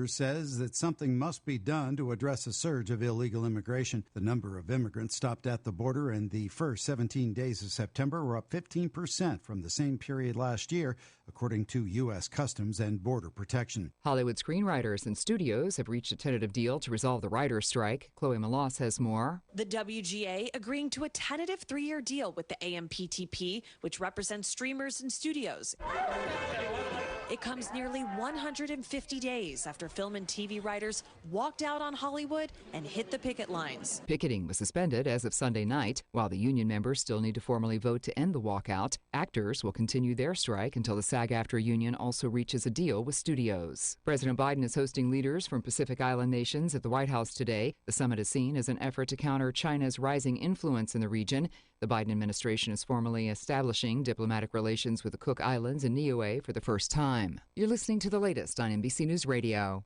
says that something must be done to address a surge of illegal immigration. The number of immigrants stopped at the border in the first 17 days of September were up 15% from the same period last year, according to U.S. Customs and Border Protection. Hollywood screenwriters and studios have reached a tentative deal to resolve the writer's strike. Chloe Malas has more. The WGA agreeing to a tentative 3-year deal with the AMPTP, which represents streamers and studios. It comes nearly 150 days after film and TV writers walked out on Hollywood and hit the picket lines. Picketing was suspended as of Sunday night. While the union members still need to formally vote to end the walkout, actors will continue their strike until the SAG-AFTRA union also reaches a deal with studios. President Biden is hosting leaders from Pacific Island nations at the White House today. The summit is seen as an effort to counter China's rising influence in the region. The Biden administration is formally establishing diplomatic relations with the Cook Islands and Niue for the first time. You're listening to the latest on NBC News Radio.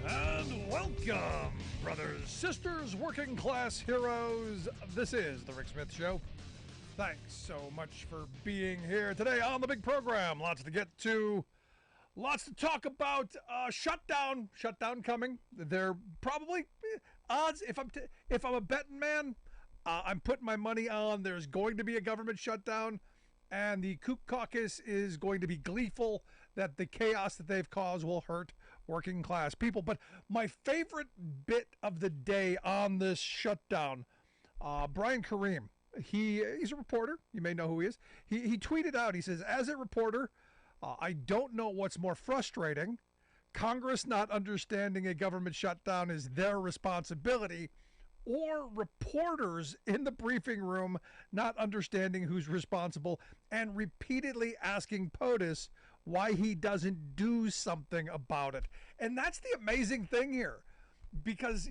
And welcome, brothers, sisters, working class heroes. This is The Rick Smith Show. Thanks so much for being here today on the big program. Lots to get to. Lots to talk about. Shutdown coming. They're probably odds. If I'm a betting man, I'm putting my money on there's going to be a government shutdown, and the Kook caucus is going to be gleeful that the chaos that they've caused will hurt working class people. But my favorite bit of the day on this shutdown, Brian Kareem, he's a reporter. You may know who he is. He tweeted out, he says, as a reporter, I don't know what's more frustrating. Congress not understanding a government shutdown is their responsibility, or reporters in the briefing room not understanding who's responsible and repeatedly asking POTUS why he doesn't do something about it. And that's the amazing thing here. Because,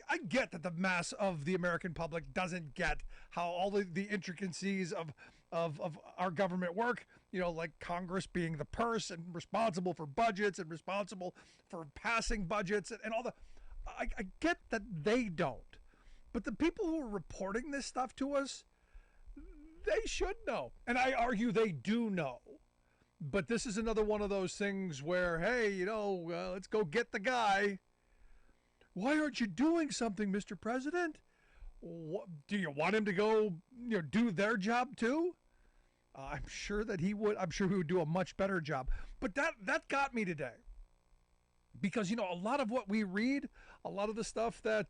I get that the mass of the American public doesn't get how all the intricacies of our government work, like Congress being the purse and responsible for budgets and responsible for passing budgets and all the... I get that they don't. But the people who are reporting this stuff to us, they should know. And I argue they do know. But this is another one of those things where, hey, let's go get the guy. Why aren't you doing something, Mr. President? Do you want him to go, do their job too? I'm sure that he would. I'm sure he would do a much better job. But that got me today. Because, a lot of what we read, a lot of the stuff that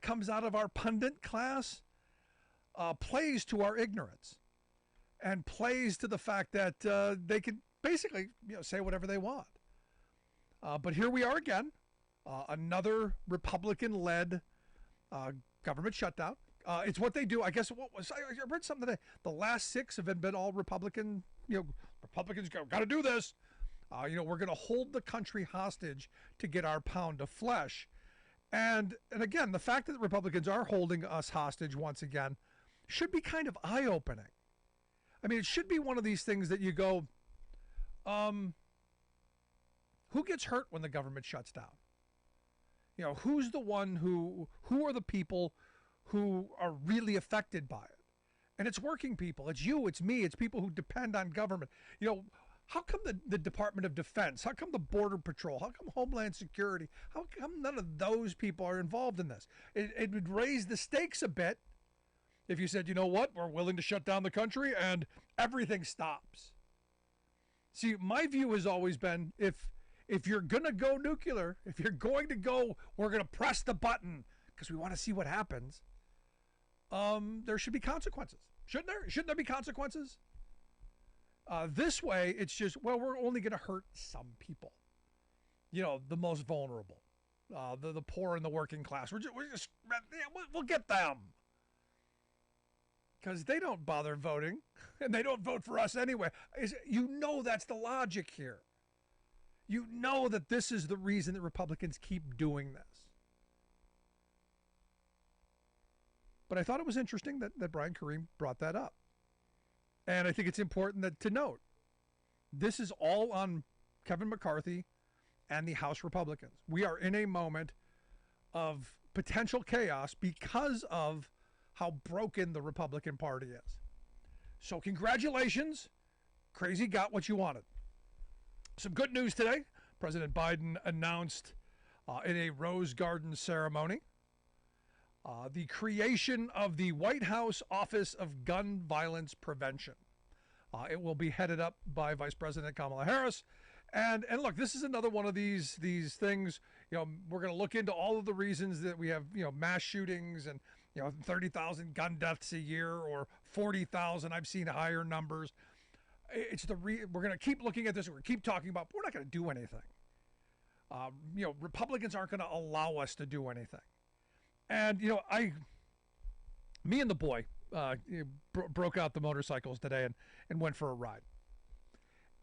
comes out of our pundit class plays to our ignorance and plays to the fact that they can basically say whatever they want. But here we are again, another Republican-led government shutdown. It's what they do. I guess I read something today. The last 6 have been all Republican. Republicans got to do this. We're going to hold the country hostage to get our pound of flesh. And again, the fact that Republicans are holding us hostage once again should be kind of eye-opening. I mean, it should be one of these things that you go, who gets hurt when the government shuts down? Who's the one who are the people who are really affected by it? And it's working people. It's you, it's me, it's people who depend on government. How come the Department of Defense? How come the Border Patrol? How come Homeland Security? How come none of those people are involved in this? It would raise the stakes a bit if you said, you know what, we're willing to shut down the country and everything stops. See, my view has always been if you're going to go nuclear, if you're going to go, we're going to press the button because we want to see what happens, there should be consequences. Shouldn't there? Shouldn't there be consequences? This way, it's just, we're only going to hurt some people. The most vulnerable, the poor and the working class. We'll get them. Because they don't bother voting, and they don't vote for us anyway. That's the logic here. That this is the reason that Republicans keep doing this. But I thought it was interesting that Brian Kareem brought that up. And I think it's important to note, this is all on Kevin McCarthy and the House Republicans. We are in a moment of potential chaos because of how broken the Republican Party is. So congratulations. crazy got what you wanted. Some good news today. President Biden announced in a Rose Garden ceremony the creation of the White House Office of Gun Violence Prevention. It will be headed up by Vice President Kamala Harris. And look, this is another one of these things. We're going to look into all of the reasons that we have mass shootings and 30,000 gun deaths a year or 40,000. I've seen higher numbers. It's we're going to keep looking at this. We're going to keep talking about. We're not going to do anything. Republicans aren't going to allow us to do anything. And me and the boy broke out the motorcycles today and went for a ride.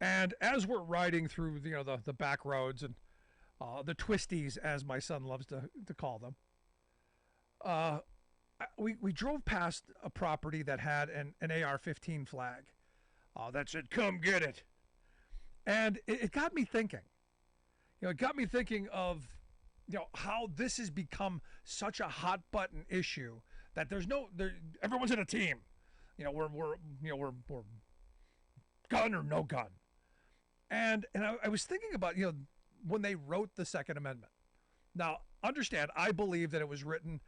And as we're riding through the back roads and the twisties, as my son loves to call them, we drove past a property that had an AR-15 flag that said, "Come get it." And it got me thinking. It got me thinking of how this has become such a hot button issue that everyone's in a team. We're gun or no gun. And I was thinking about when they wrote the Second Amendment. Now, understand, I believe that it was written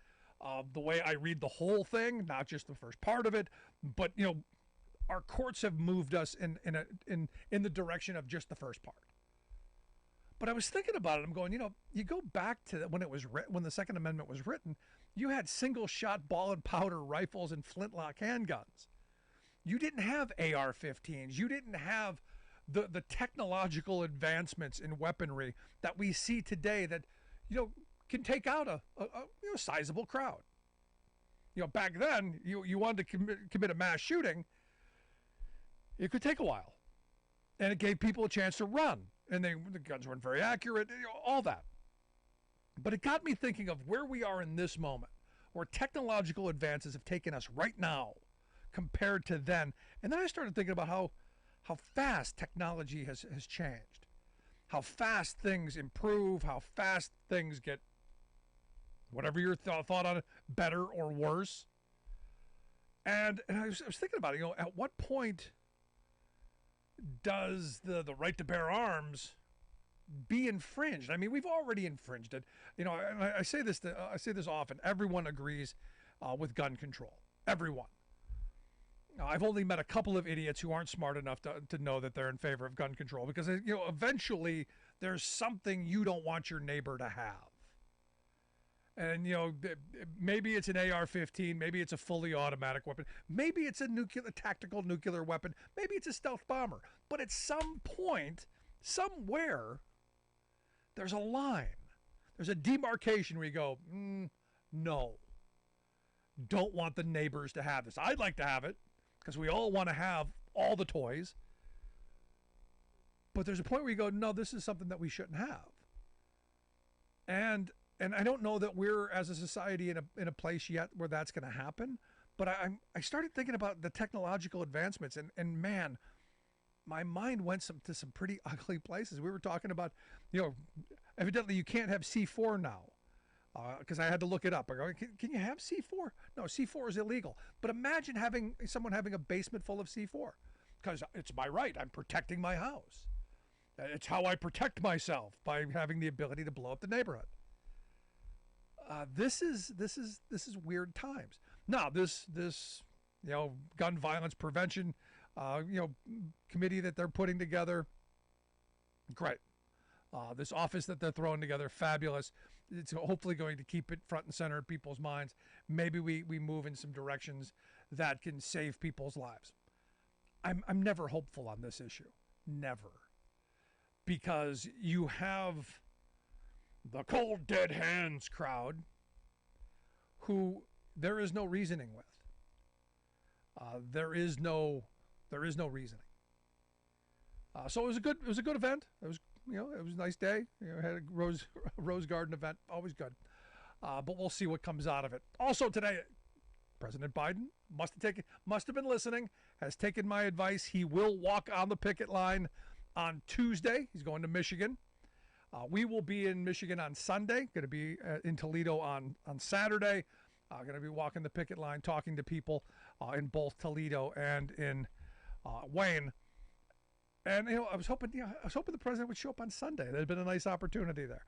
the way I read the whole thing, not just the first part of it, but our courts have moved us in the direction of just the first part. But I was thinking about it. I'm going, you go back to when the Second Amendment was written, you had single-shot ball and powder rifles and flintlock handguns. You didn't have AR-15s. You didn't have the technological advancements in weaponry that we see today that can take out a sizable crowd. Back then, you wanted to commit a mass shooting, it could take a while, and it gave people a chance to run. And the guns weren't very accurate, all that. But it got me thinking of where we are in this moment, where technological advances have taken us right now compared to then. And then I started thinking about how fast technology has changed, how fast things improve, how fast things get, whatever your thought on it, better or worse. And I was thinking about it, at what point does the right to bear arms be infringed? I mean, we've already infringed it. I say this often. Everyone agrees with gun control. Everyone. I've only met a couple of idiots who aren't smart enough to know that they're in favor of gun control because eventually there's something you don't want your neighbor to have. And maybe it's an AR-15, maybe it's a fully automatic weapon, maybe it's a tactical nuclear weapon, maybe it's a stealth bomber. But at some point, somewhere, there's a line. There's a demarcation where you go, no, don't want the neighbors to have this. I'd like to have it because we all want to have all the toys. But there's a point where you go, no, this is something that we shouldn't have. And I don't know that we're, as a society, in a place yet where that's going to happen. But I started thinking about the technological advancements, and man, my mind went to some pretty ugly places. We were talking about, evidently you can't have C4 now, because I had to look it up. I go, can you have C4? No, C4 is illegal. But imagine someone having a basement full of C4, because it's my right. I'm protecting my house. It's how I protect myself, by having the ability to blow up the neighborhood. This is weird times. Now, this gun violence prevention committee that they're putting together, great. This office that they're throwing together, fabulous. It's hopefully going to keep it front and center in people's minds. Maybe we move in some directions that can save people's lives. I'm never hopeful on this issue, never, because you have the cold dead hands crowd who there is no reasoning with. There is no reasoning. So it was a good event. It was a nice day. Had a Rose Garden event, always good. But we'll see what comes out of it. Also today, President Biden must have been listening. Has taken my advice. He will walk on the picket line on Tuesday. He's going to Michigan. We will be in Michigan on Sunday. Going to be in Toledo on Saturday. Going to be walking the picket line, talking to people in both Toledo and in Wayne. And I was hoping the president would show up on Sunday. There'd been a nice opportunity there,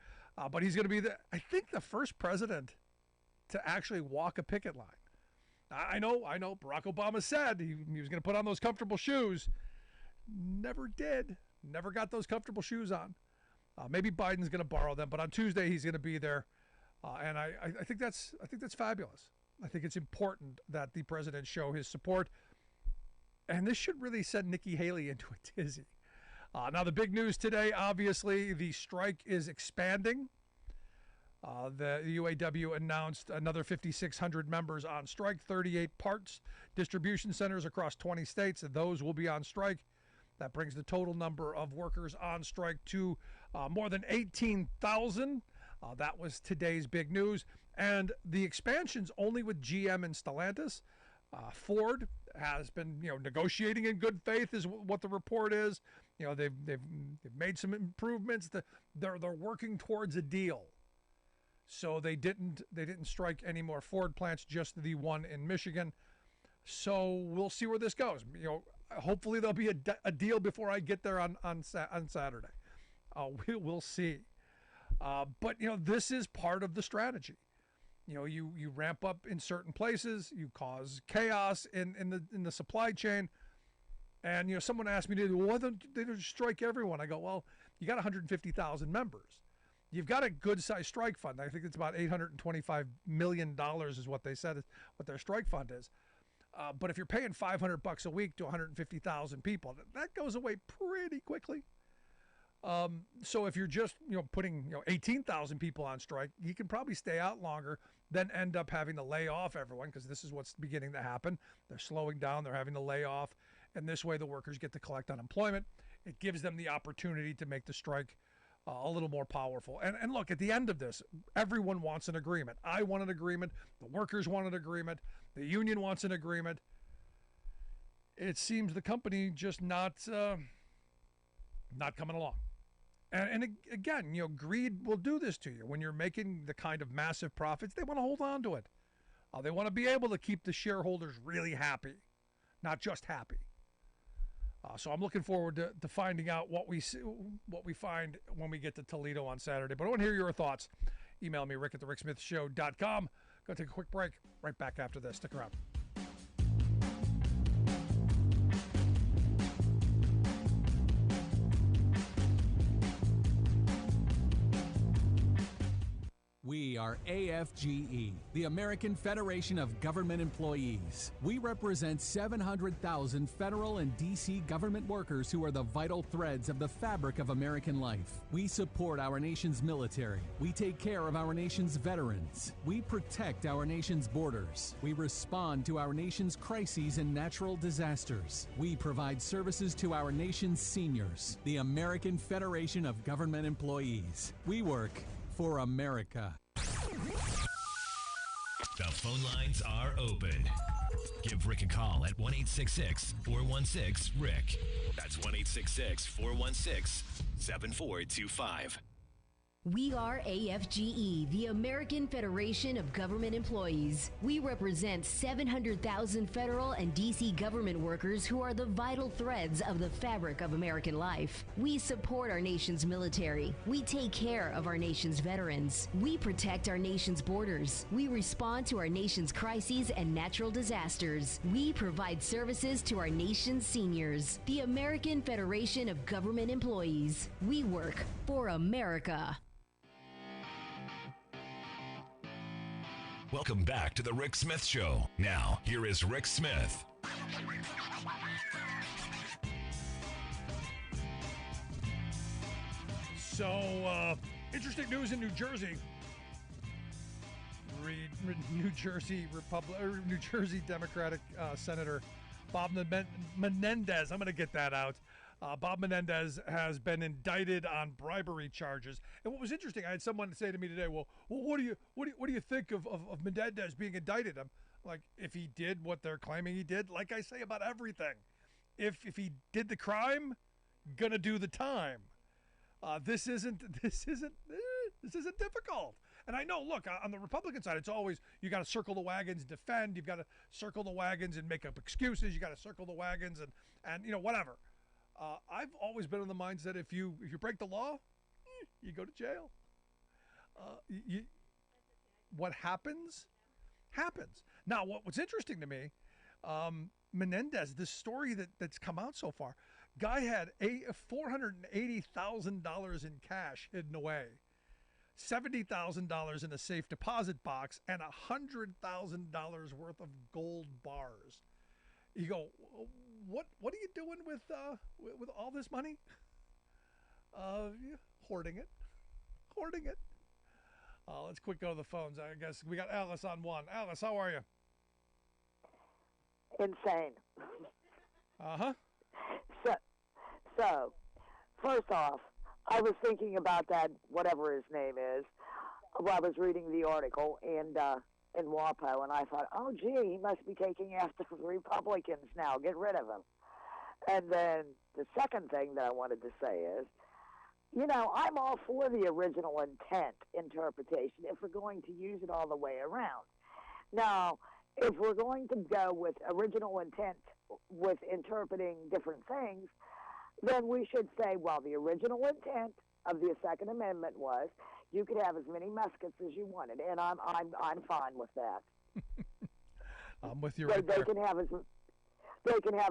but he's going to be I think the first president to actually walk a picket line. I know. Barack Obama said he was going to put on those comfortable shoes. Never did. Never got those comfortable shoes on. Maybe Biden's going to borrow them, but on Tuesday he's going to be there, and I think that's fabulous. I think it's important that the president show his support, and this should really send Nikki Haley into a tizzy. Now the big news today, obviously, the strike is expanding. The UAW announced another 5,600 members on strike, 38 parts distribution centers across 20 states, and those will be on strike. That brings the total number of workers on strike to more than 18,000. That was today's big news. And the expansion's only with GM and Stellantis. Ford has been, negotiating in good faith is what the report is. They've made some improvements. They're working towards a deal. So they didn't strike any more Ford plants, just the one in Michigan. So we'll see where this goes. Hopefully there'll be a deal before I get there on Saturday. We'll see. But this is part of the strategy. You ramp up in certain places, you cause chaos in the supply chain. And someone asked me today, well, why don't they just strike everyone? I go, well, you got 150,000 members. You've got a good-sized strike fund. I think it's about $825 million is what they said, what their strike fund is. But if you're paying $500 a week to 150,000 people, that goes away pretty quickly. So if you're just putting 18,000 people on strike, you can probably stay out longer than end up having to lay off everyone, because this is what's beginning to happen. They're slowing down. They're having to lay off. And this way the workers get to collect unemployment. It gives them the opportunity to make the strike a little more powerful. And look, at the end of this, everyone wants an agreement. I want an agreement. The workers want an agreement. The union wants an agreement. It seems the company just not coming along. And again, greed will do this to you. When you're making the kind of massive profits, they want to hold on to it. They want to be able to keep the shareholders really happy, not just happy. So I'm looking forward to finding out what we find when we get to Toledo on Saturday. But I want to hear your thoughts. Email me, rick@thericksmithshow.com. Going to take a quick break. Right back after this. Stick around. We are AFGE, the American Federation of Government Employees. We represent 700,000 federal and D.C. government workers who are the vital threads of the fabric of American life. We support our nation's military. We take care of our nation's veterans. We protect our nation's borders. We respond to our nation's crises and natural disasters. We provide services to our nation's seniors. The American Federation of Government Employees. We work for America. The phone lines are open. Give Rick a call at 1-866-416-RICK. That's 1-866-416-7425. We are AFGE, the American Federation of Government Employees. We represent 700,000 federal and D.C. government workers who are the vital threads of the fabric of American life. We support our nation's military. We take care of our nation's veterans. We protect our nation's borders. We respond to our nation's crises and natural disasters. We provide services to our nation's seniors. The American Federation of Government Employees. We work for America. Welcome back to the Rick Smith Show. Now, here is Rick Smith. So, interesting news in New Jersey. New Jersey Democratic Senator Bob Menendez. I'm going to get that out. Bob Menendez has been indicted on bribery charges. And what was interesting, I had someone say to me today, well, what do you think of Menendez being indicted? I'm like, if he did what they're claiming he did, like I say about everything, if he did the crime, gonna do the time. This isn't difficult. And I know, look, on the Republican side, it's always, you got to circle the wagons, defend. You've got to circle the wagons and make up excuses. You got to circle the wagons and whatever. I've always been in the mindset if you break the law, you go to jail. What happens. Now, what's interesting to me, Menendez, this story that's come out so far, guy had $480,000 in cash hidden away, $70,000 in a safe deposit box, and $100,000 worth of gold bars. You go, what are you doing with all this money? Hoarding it. Let's quick go to the phones. I guess we got Alice on one. Alice, how are you? Insane. Uh-huh. So, first off, I was thinking about that, whatever his name is, while I was reading the article in WAPO, and I thought, oh, gee, he must be taking after the Republicans now. Get rid of him. And then the second thing that I wanted to say is, I'm all for the original intent interpretation if we're going to use it all the way around. Now, if we're going to go with original intent with interpreting different things, then we should say, well, the original intent of the Second Amendment was you could have as many muskets as you wanted, and I'm fine with that. I'm with you. They can have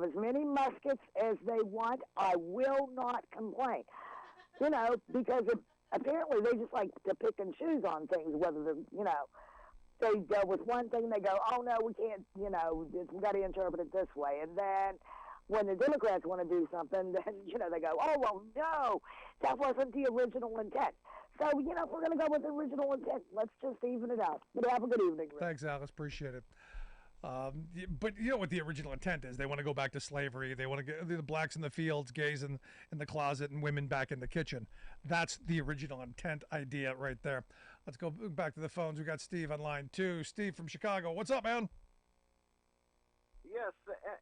as many muskets as they want. I will not complain. Because apparently they just like to pick and choose on things, whether they go with one thing, they go, oh, no, we can't, we got to interpret it this way. And then when the Democrats want to do something, then, they go, oh, well, no, that wasn't the original intent. So, if we're going to go with the original intent, let's just even it out. But have a good evening, Rick. Thanks, Alice. Appreciate it. But you know what the original intent is? They want to go back to slavery. They want to get the blacks in the fields, gays in the closet, and women back in the kitchen. That's the original intent idea right there. Let's go back to the phones. We got Steve on line 2. Steve from Chicago. What's up, man? Yes,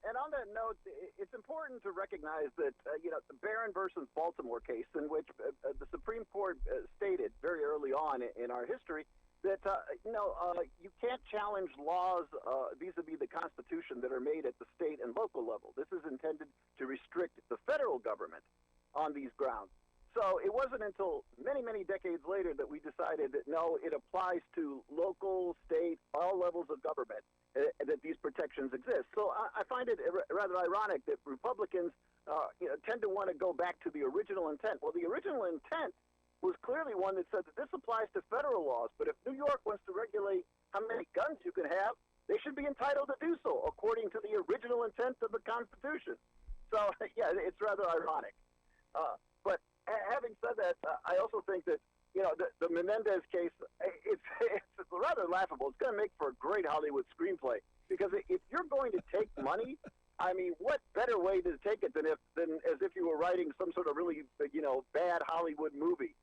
and on that note, it's important to recognize that, the Barron versus Baltimore case, in which the Supreme Court stated very early on in our history that, you can't challenge laws vis-a-vis the Constitution that are made at the state and local level. This is intended to restrict the federal government on these grounds. So it wasn't until many, many decades later that we decided that, no, it applies to local, state, all levels of government, that these protections exist. So I find it rather ironic that Republicans tend to want to go back to the original intent. Well, the original intent was clearly one that said that this applies to federal laws, but if New York wants to regulate how many guns you can have, they should be entitled to do so according to the original intent of the Constitution. So, yeah, it's rather ironic. But having said that, I also think that, the Menendez case, it's rather laughable. It's going to make for a great Hollywood screenplay, because if you're going to take money, I mean, what better way to take it than as if you were writing some sort of really, bad Hollywood movie?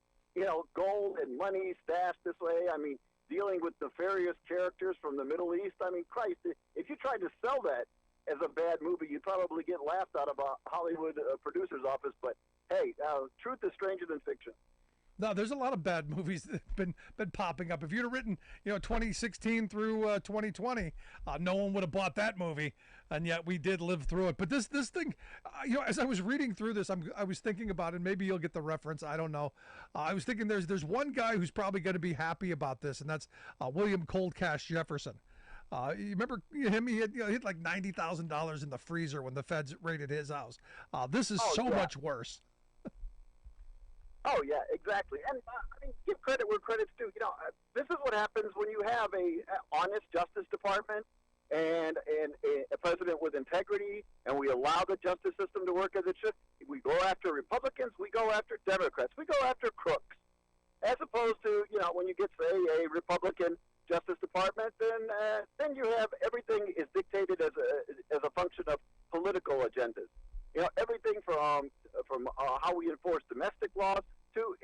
Gold and money stashed this way. I mean, dealing with nefarious characters from the Middle East. I mean, Christ, if you tried to sell that as a bad movie, you'd probably get laughed out of a Hollywood producer's office. But hey, truth is stranger than fiction. No, there's a lot of bad movies that have been popping up. If you'd have written, 2016 through 2020, no one would have bought that movie, and yet we did live through it. But this thing, as I was reading through this, I was thinking about it. Maybe you'll get the reference. I don't know. I was thinking there's one guy who's probably going to be happy about this, and that's William Cold Cash Jefferson. You remember him? He had like $90,000 in the freezer when the feds raided his house. This is much worse. Oh, yeah, exactly. And give credit where credit's due. This is what happens when you have a honest Justice Department and a president with integrity, and we allow the justice system to work as it should. We go after Republicans, we go after Democrats, we go after crooks. As opposed to, when you get, say, a Republican Justice Department, then you have everything is dictated as a function of political agendas. Everything from how we enforce domestic laws to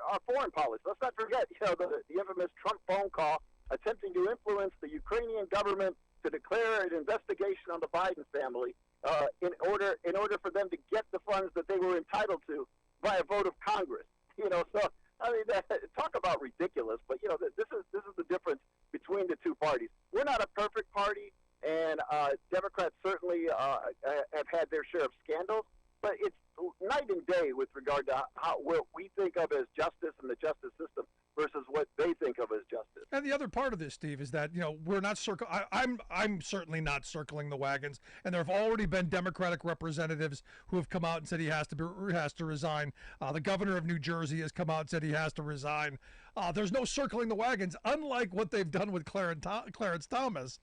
our foreign policy. Let's not forget, the infamous Trump phone call attempting to influence the Ukrainian government to declare an investigation on the Biden family in order for them to get the funds that they were entitled to by a vote of Congress. So I mean, talk about ridiculous. But this is the difference between the two parties. We're not a perfect party, and Democrats certainly have had their share of scandals. But it's regard to what we think of as justice and the justice system versus what they think of as justice. And the other part of this, Steve, is that, we're not I'm certainly not circling the wagons, and there have already been Democratic representatives who have come out and said he has to resign. The governor of New Jersey has come out and said he has to resign. There's no circling the wagons, unlike what they've done with Clarence Thomas,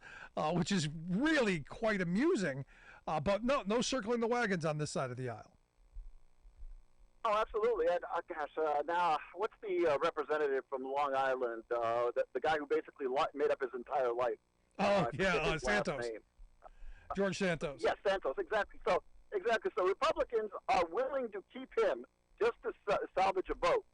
which is really quite amusing. But no circling the wagons on this side of the aisle. Oh, absolutely. And, now, what's the representative from Long Island, the guy who basically made up his entire life? Santos. George Santos. Yes, Santos, exactly. So Republicans are willing to keep him just to salvage a vote.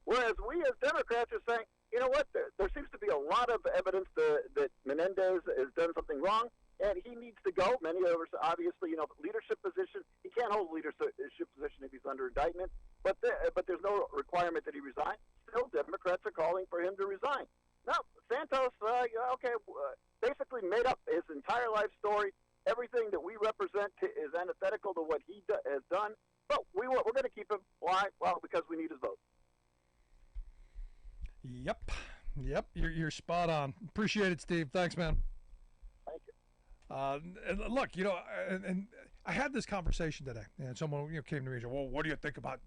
Whereas we as Democrats are saying, you know what, there seems to be a lot of evidence that Menendez has done something wrong, and he needs to go. Many of us, obviously, leadership position. He can't hold a leadership position if he's under indictment, but there's no requirement that he resign. Still, Democrats are calling for him to resign. Now, Santos, basically made up his entire life story. Everything that we represent is antithetical to what he has done, but we're going to keep him. Why? Well, because we need his vote. Yep. You're spot on. Appreciate it, Steve. Thanks, man. Thank you. And look, and I had this conversation today, and someone came to me and said, "Well, what do you think about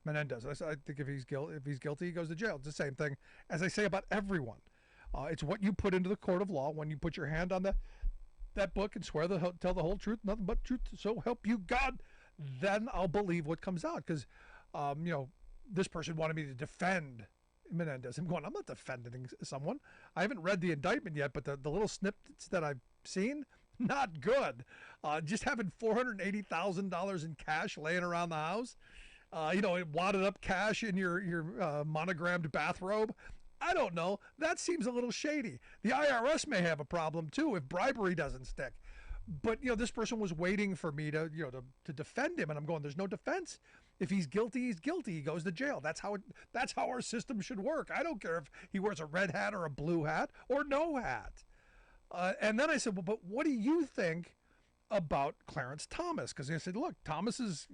Menendez?" I said, "I think if he's guilty, he goes to jail." It's the same thing as I say about everyone. It's what you put into the court of law when you put your hand on that book and swear to tell the whole truth, nothing but truth, so help you God. Then I'll believe what comes out, because this person wanted me to defend Menendez. I'm not defending someone. I haven't read the indictment yet, but the little snippets that I've seen, not good. Just having $480,000 in cash laying around the house, wadded up cash in your monogrammed bathrobe. I don't know. That seems a little shady. The IRS may have a problem too if bribery doesn't stick. But this person was waiting for me to defend him, and I'm going, there's no defense. If he's guilty, he's guilty. He goes to jail. That's how our system should work. I don't care if he wears a red hat or a blue hat or no hat. And then I said, well, but what do you think about Clarence Thomas? Because I said, look, Thomas is,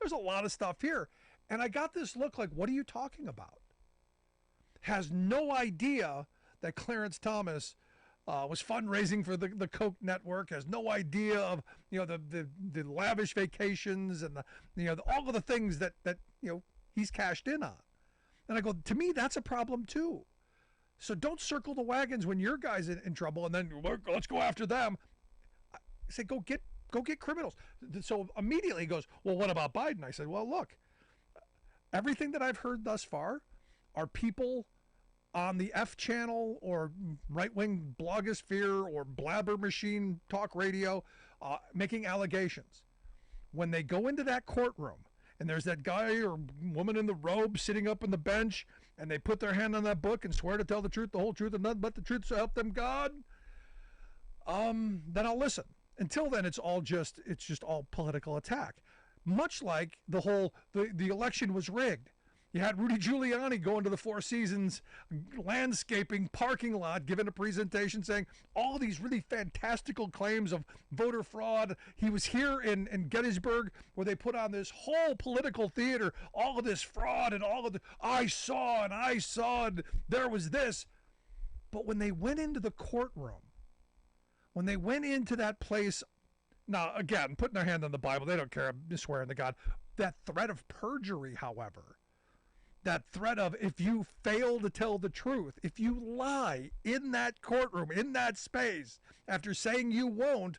there's a lot of stuff here. And I got this look like, what are you talking about? Has no idea that Clarence Thomas was fundraising for the Koch network, has no idea of the lavish vacations and all of the things that he's cashed in on. And I go, to me, that's a problem too. So don't circle the wagons when your guy's in trouble, and then let's go after them. I say, go get criminals. So immediately he goes, well, what about Biden? I said, well, look, everything that I've heard thus far are people on the F channel or right-wing blogosphere or blabber machine talk radio making allegations. When they go into that courtroom and there's that guy or woman in the robe sitting up on the bench and they put their hand on that book and swear to tell the truth, the whole truth, and nothing but the truth, so help them God, then I'll listen. Until then, it's just all political attack. Much like the election was rigged. You had Rudy Giuliani going to the Four Seasons landscaping parking lot, giving a presentation saying all these really fantastical claims of voter fraud. He was here in Gettysburg where they put on this whole political theater, all of this fraud and all of the I saw and there was this. But when they went into the courtroom, when they went into that place, now again, putting their hand on the Bible, they don't care, swearing to God. That threat of perjury, however, that threat of if you fail to tell the truth, if you lie in that courtroom, in that space, after saying you won't,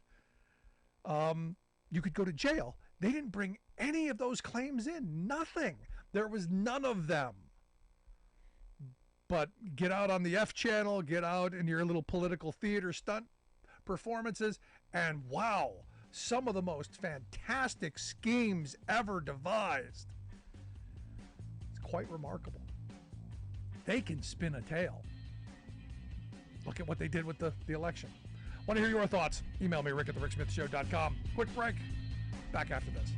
you could go to jail. They didn't bring any of those claims in. Nothing. There was none of them. But get out on the F channel, get out in your little political theater stunt performances, and wow, some of the most fantastic schemes ever devised. Quite remarkable. They can spin a tale. Look at what they did with the election. Want to hear your thoughts? Email me, rick@thericksmithshow.com. Quick break. Back after this.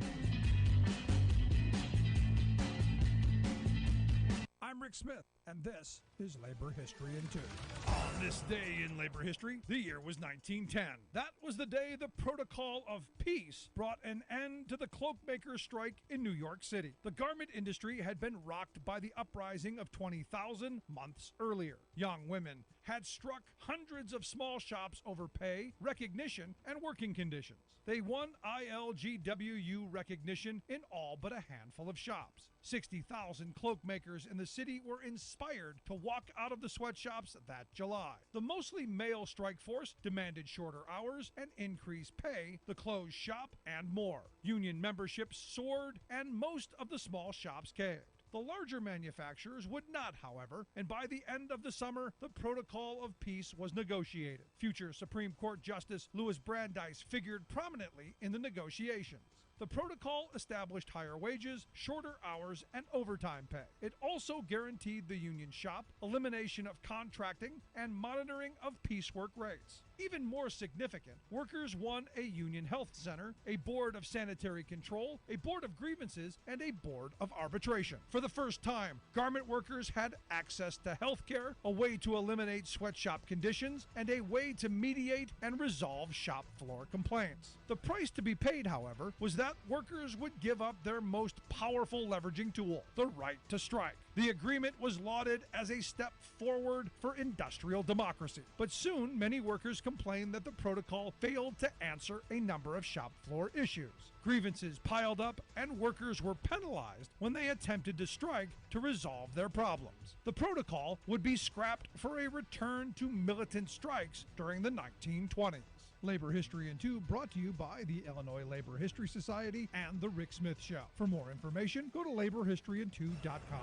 I'm Rick Smith, and this is Labor History in 2. On this day in labor history, the year was 1910. That was the day the Protocol of Peace brought an end to the cloakmaker strike in New York City. The garment industry had been rocked by the uprising of 20,000 months earlier. Young women had struck hundreds of small shops over pay, recognition, and working conditions. They won ILGWU recognition in all but a handful of shops. 60,000 cloakmakers in the city were inspired to walk out of the sweatshops that July. The mostly male strike force demanded shorter hours and increased pay, the closed shop, and more. Union membership soared, and most of the small shops caved. The larger manufacturers would not, however, and by the end of the summer, the Protocol of Peace was negotiated. Future Supreme Court Justice Louis Brandeis figured prominently in the negotiations. The protocol established higher wages, shorter hours, and overtime pay. It also guaranteed the union shop, elimination of contracting, and monitoring of piecework rates. Even more significant, workers won a union health center, a board of sanitary control, a board of grievances, and a board of arbitration. For the first time, garment workers had access to health care, a way to eliminate sweatshop conditions, and a way to mediate and resolve shop floor complaints. The price to be paid, however, was that workers would give up their most powerful leveraging tool, the right to strike. The agreement was lauded as a step forward for industrial democracy. But soon, many workers complained that the protocol failed to answer a number of shop floor issues. Grievances piled up, and workers were penalized when they attempted to strike to resolve their problems. The protocol would be scrapped for a return to militant strikes during the 1920s. Labor History in 2 brought to you by the Illinois Labor History Society and The Rick Smith Show. For more information, go to laborhistoryin2.com.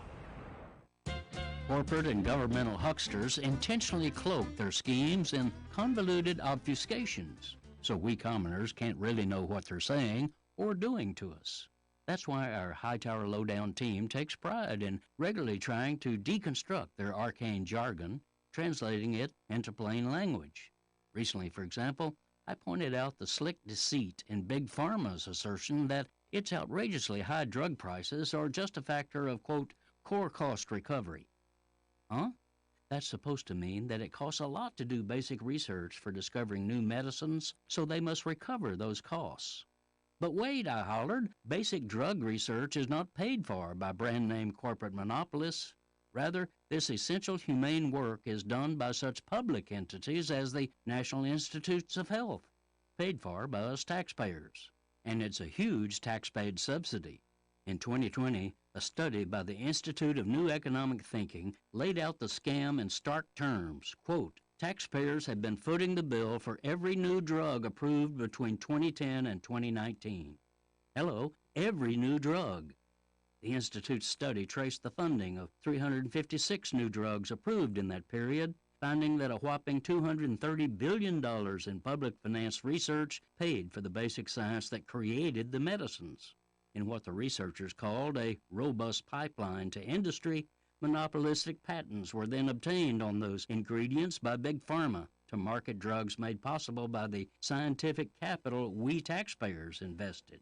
Corporate and governmental hucksters intentionally cloak their schemes in convoluted obfuscations, so we commoners can't really know what they're saying or doing to us. That's why our Hightower Lowdown team takes pride in regularly trying to deconstruct their arcane jargon, translating it into plain language. Recently, for example, I pointed out the slick deceit in Big Pharma's assertion that its outrageously high drug prices are just a factor of, quote, core cost recovery. Huh? That's supposed to mean that it costs a lot to do basic research for discovering new medicines, so they must recover those costs. But wait, I hollered, basic drug research is not paid for by brand-name corporate monopolists. Rather, this essential humane work is done by such public entities as the National Institutes of Health, paid for by us taxpayers. And it's a huge tax-paid subsidy. In 2020, a study by the Institute of New Economic Thinking laid out the scam in stark terms. Quote, taxpayers have been footing the bill for every new drug approved between 2010 and 2019. Hello, every new drug. The Institute's study traced the funding of 356 new drugs approved in that period, finding that a whopping $230 billion in public finance research paid for the basic science that created the medicines. In what the researchers called a robust pipeline to industry, monopolistic patents were then obtained on those ingredients by Big Pharma to market drugs made possible by the scientific capital we taxpayers invested.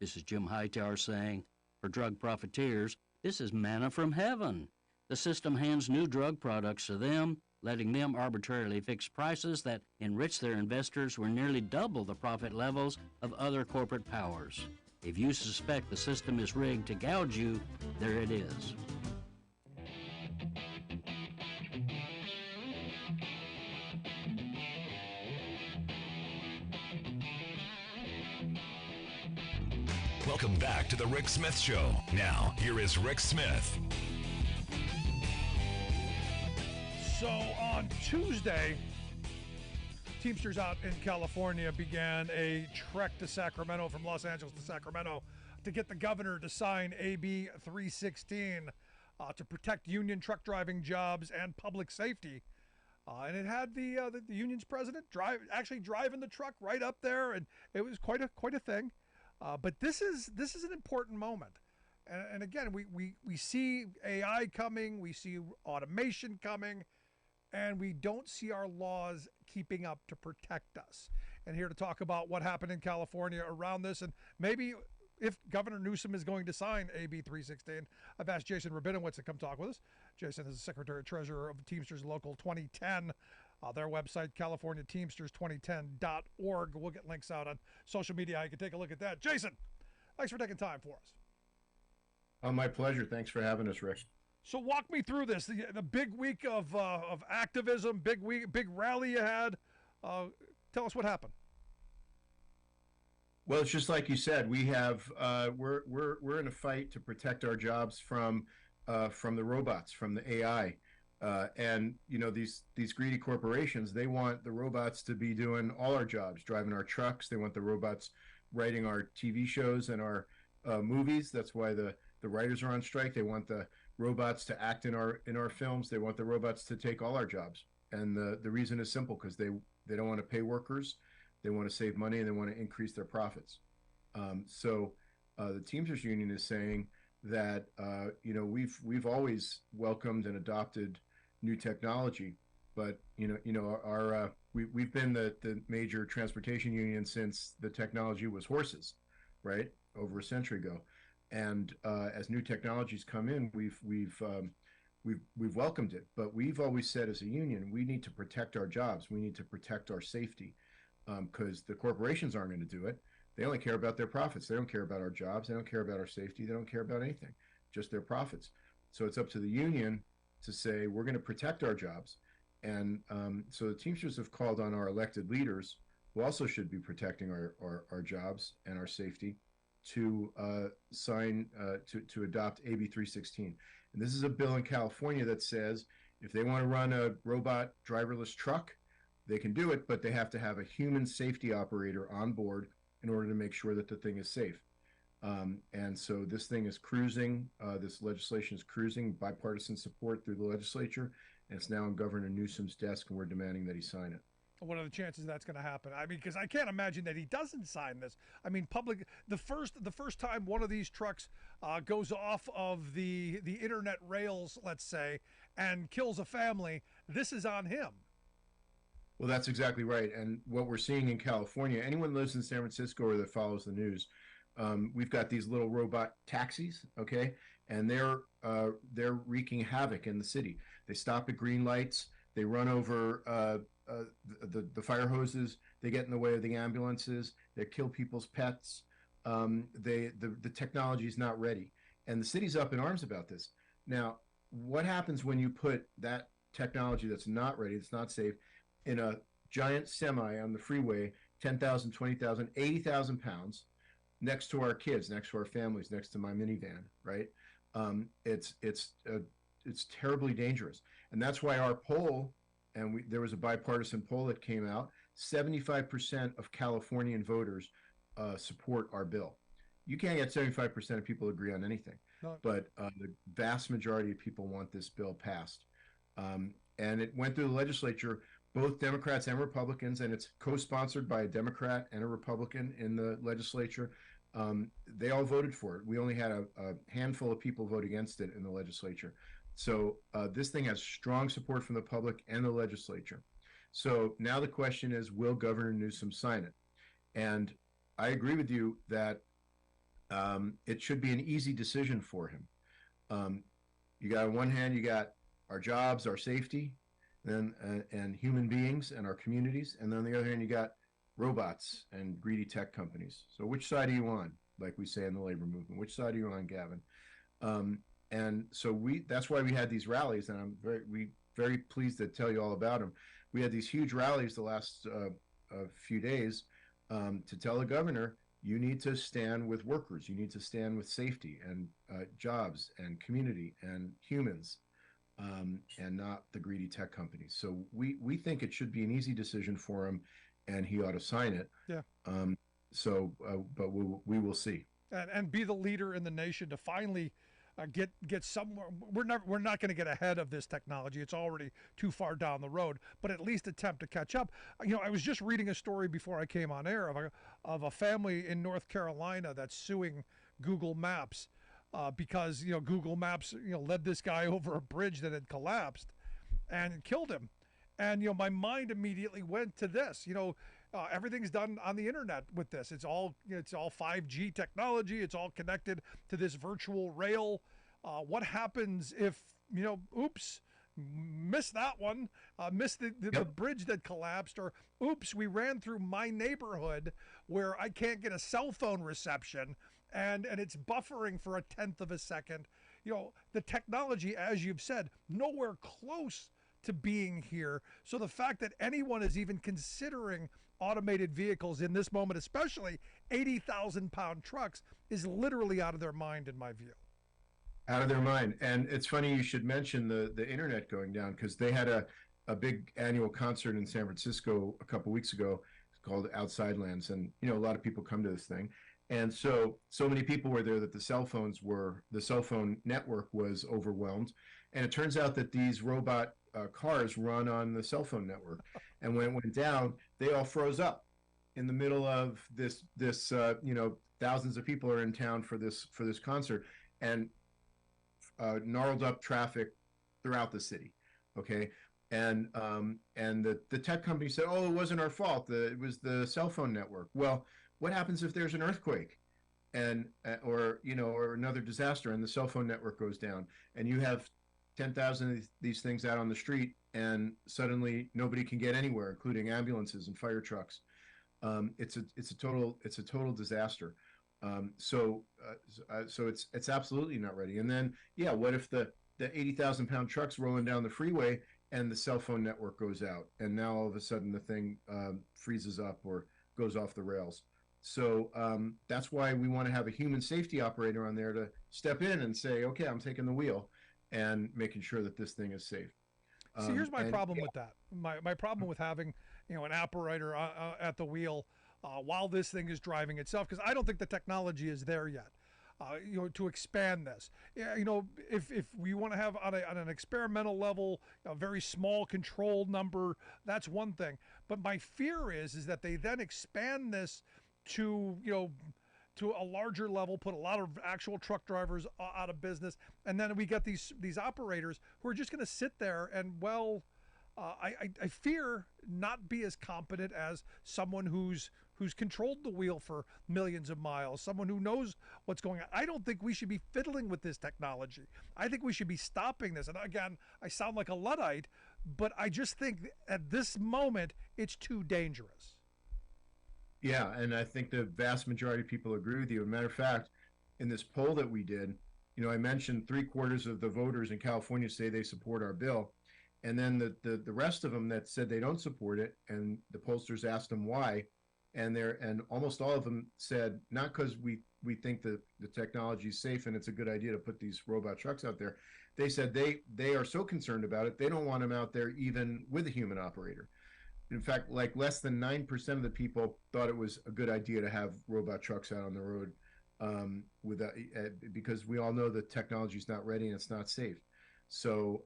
This is Jim Hightower saying, for drug profiteers, this is manna from heaven. The system hands new drug products to them, letting them arbitrarily fix prices that enrich their investors were nearly double the profit levels of other corporate powers. If you suspect the system is rigged to gouge you, there it is. Welcome back to the Rick Smith Show. Now, here is Rick Smith. So on Tuesday, Teamsters out in California began a trek to Sacramento, from Los Angeles to Sacramento, to get the governor to sign AB 316 to protect union truck driving jobs and public safety. And it had the union's president driving the truck right up there, and it was quite a thing. But this is an important moment. And again, we see AI coming, we see automation coming, and we don't see our laws keeping up to protect us. And here to talk about what happened in California around this, and maybe if Governor Newsom is going to sign AB 316. I've asked Jason Rabinowitz to come talk with us. Jason is the Secretary-Treasurer of Teamsters Local 2010. Their website, CaliforniaTeamsters2010.org. We'll get links out on social media. You can take a look at that. Jason, thanks for taking time for us. My pleasure. Thanks for having us, Rick. So walk me through this. The big week of activism, big rally you had. Tell us what happened. Well, it's just like you said. We have we're in a fight to protect our jobs from the robots, from the AI, and these greedy corporations. They want the robots to be doing all our jobs, driving our trucks. They want the robots writing our TV shows and our movies. That's why the writers are on strike. They want the robots to act in our films. They want the robots to take all our jobs. And the reason is simple, because they don't want to pay workers. They want to save money, and they want to increase their profits. So the Teamsters Union is saying that we've always welcomed and adopted new technology, but we've been the major transportation union since the technology was horses, right, over a century ago. And as new technologies come in, we've welcomed it. But we've always said, as a union, we need to protect our jobs. We need to protect our safety, because the corporations aren't going to do it. They only care about their profits. They don't care about our jobs. They don't care about our safety. They don't care about anything, just their profits. So it's up to the union to say, we're going to protect our jobs. And so the Teamsters have called on our elected leaders, who also should be protecting our jobs and our safety, to sign to adopt AB 316. And this is a bill in California that says if they want to run a robot driverless truck, they can do it, but they have to have a human safety operator on board in order to make sure that the thing is safe. And so this thing is cruising. This legislation is cruising, bipartisan support through the legislature, and it's now on Governor Newsom's desk, and we're demanding that he sign it. What are the chances that's going to happen? I mean, because I can't imagine that he doesn't sign this. I mean, the first time one of these trucks goes off of the internet rails, let's say, and kills a family, this is on him. Well, that's exactly right. And what we're seeing in California, anyone who lives in San Francisco or that follows the news, we've got these little robot taxis, okay, and they're wreaking havoc in the city. They stop at green lights. They run over the fire hoses. They get in the way of the ambulances. They kill people's pets. The technology is not ready, and the city's up in arms about this. Now, what happens when you put that technology that's not ready, that's not safe, in a giant semi on the freeway, 10,000, 20,000, 80,000 pounds, next to our kids, next to our families, next to my minivan, right? It's terribly dangerous, and that's why our poll. And there was a bipartisan poll that came out. 75% of Californian voters support our bill. You can't get 75% of people to agree on anything, but the vast majority of people want this bill passed. And it went through the legislature, both Democrats and Republicans, and it's co-sponsored by a Democrat and a Republican in the legislature. They all voted for it. We only had a handful of people vote against it in the legislature. So this thing has strong support from the public and the legislature. So now the question is, will Governor Newsom sign it? And I agree with you that it should be an easy decision for him. You got, on one hand, you got our jobs, our safety, and human beings and our communities. And then on the other hand, you got robots and greedy tech companies. So which side are you on, like we say in the labor movement? Which side are you on, Gavin? And so that's why we had these rallies, and I'm very pleased to tell you all about them. We had these huge rallies the last few days to tell the governor, you need to stand with workers, you need to stand with safety and jobs and community and humans, and not the greedy tech companies. So we think it should be an easy decision for him, and he ought to sign it. Yeah. But we will see. And be the leader in the nation to finally get somewhere. We're not going to get ahead of this technology. It's already too far down the road, but at least attempt to catch up. I was just reading a story before I came on air of a family in North Carolina that's suing Google Maps because Google Maps led this guy over a bridge that had collapsed and killed him. And my mind immediately went to this. everything's done on the internet with this. It's all 5G technology. It's all connected to this virtual rail. What happens if, oops, missed that one, missed the bridge that collapsed, or oops, we ran through my neighborhood where I can't get a cell phone reception and it's buffering for 1/10 of a second. The technology, as you've said, nowhere close to being here. So the fact that anyone is even considering automated vehicles in this moment, especially 80,000-pound trucks, is literally out of their mind, in my view. Out of their mind. And it's funny you should mention the internet going down, because they had a big annual concert in San Francisco a couple weeks ago. It's called Outside Lands. And, a lot of people come to this thing. And so many people were there that the cell phone network was overwhelmed. And it turns out that these robot cars run on the cell phone network. And when it went down, they all froze up in the middle of this thousands of people are in town for this concert, and gnarled up traffic throughout the city. Okay. And the tech company said, oh, it wasn't our fault. It was the cell phone network. Well, what happens if there's an earthquake or another disaster and the cell phone network goes down and you have 10,000 of these things out on the street and suddenly nobody can get anywhere, including ambulances and fire trucks. It's a total disaster. So it's absolutely not ready. And then, what if the 80,000-pound truck's rolling down the freeway and the cell phone network goes out, and now all of a sudden the thing freezes up or goes off the rails? So that's why we want to have a human safety operator on there to step in and say, okay, I'm taking the wheel and making sure that this thing is safe. See, here's my problem with that. My problem with having, an operator at the wheel while this thing is driving itself, because I don't think the technology is there yet. To expand this, if we want to have on an experimental level a very small controlled number, that's one thing. But my fear is that they then expand this to a larger level, put a lot of actual truck drivers out of business, and then we get these operators who are just going to sit there and I fear not be as competent as someone who's controlled the wheel for millions of miles, someone who knows what's going on. I don't think we should be fiddling with this technology. I think we should be stopping this. And again, I sound like a Luddite, but I just think at this moment it's too dangerous. Yeah, and I think the vast majority of people agree with you. As a matter of fact, in this poll that we did, I mentioned 3/4 of the voters in California say they support our bill. And then the rest of them that said they don't support it, and the pollsters asked them why, and almost all of them said not because we think that the technology is safe and it's a good idea to put these robot trucks out there. They said they are so concerned about it they don't want them out there even with a human operator. In fact, like less than 9% of the people thought it was a good idea to have robot trucks out on the road because we all know the technology is not ready and it's not safe. So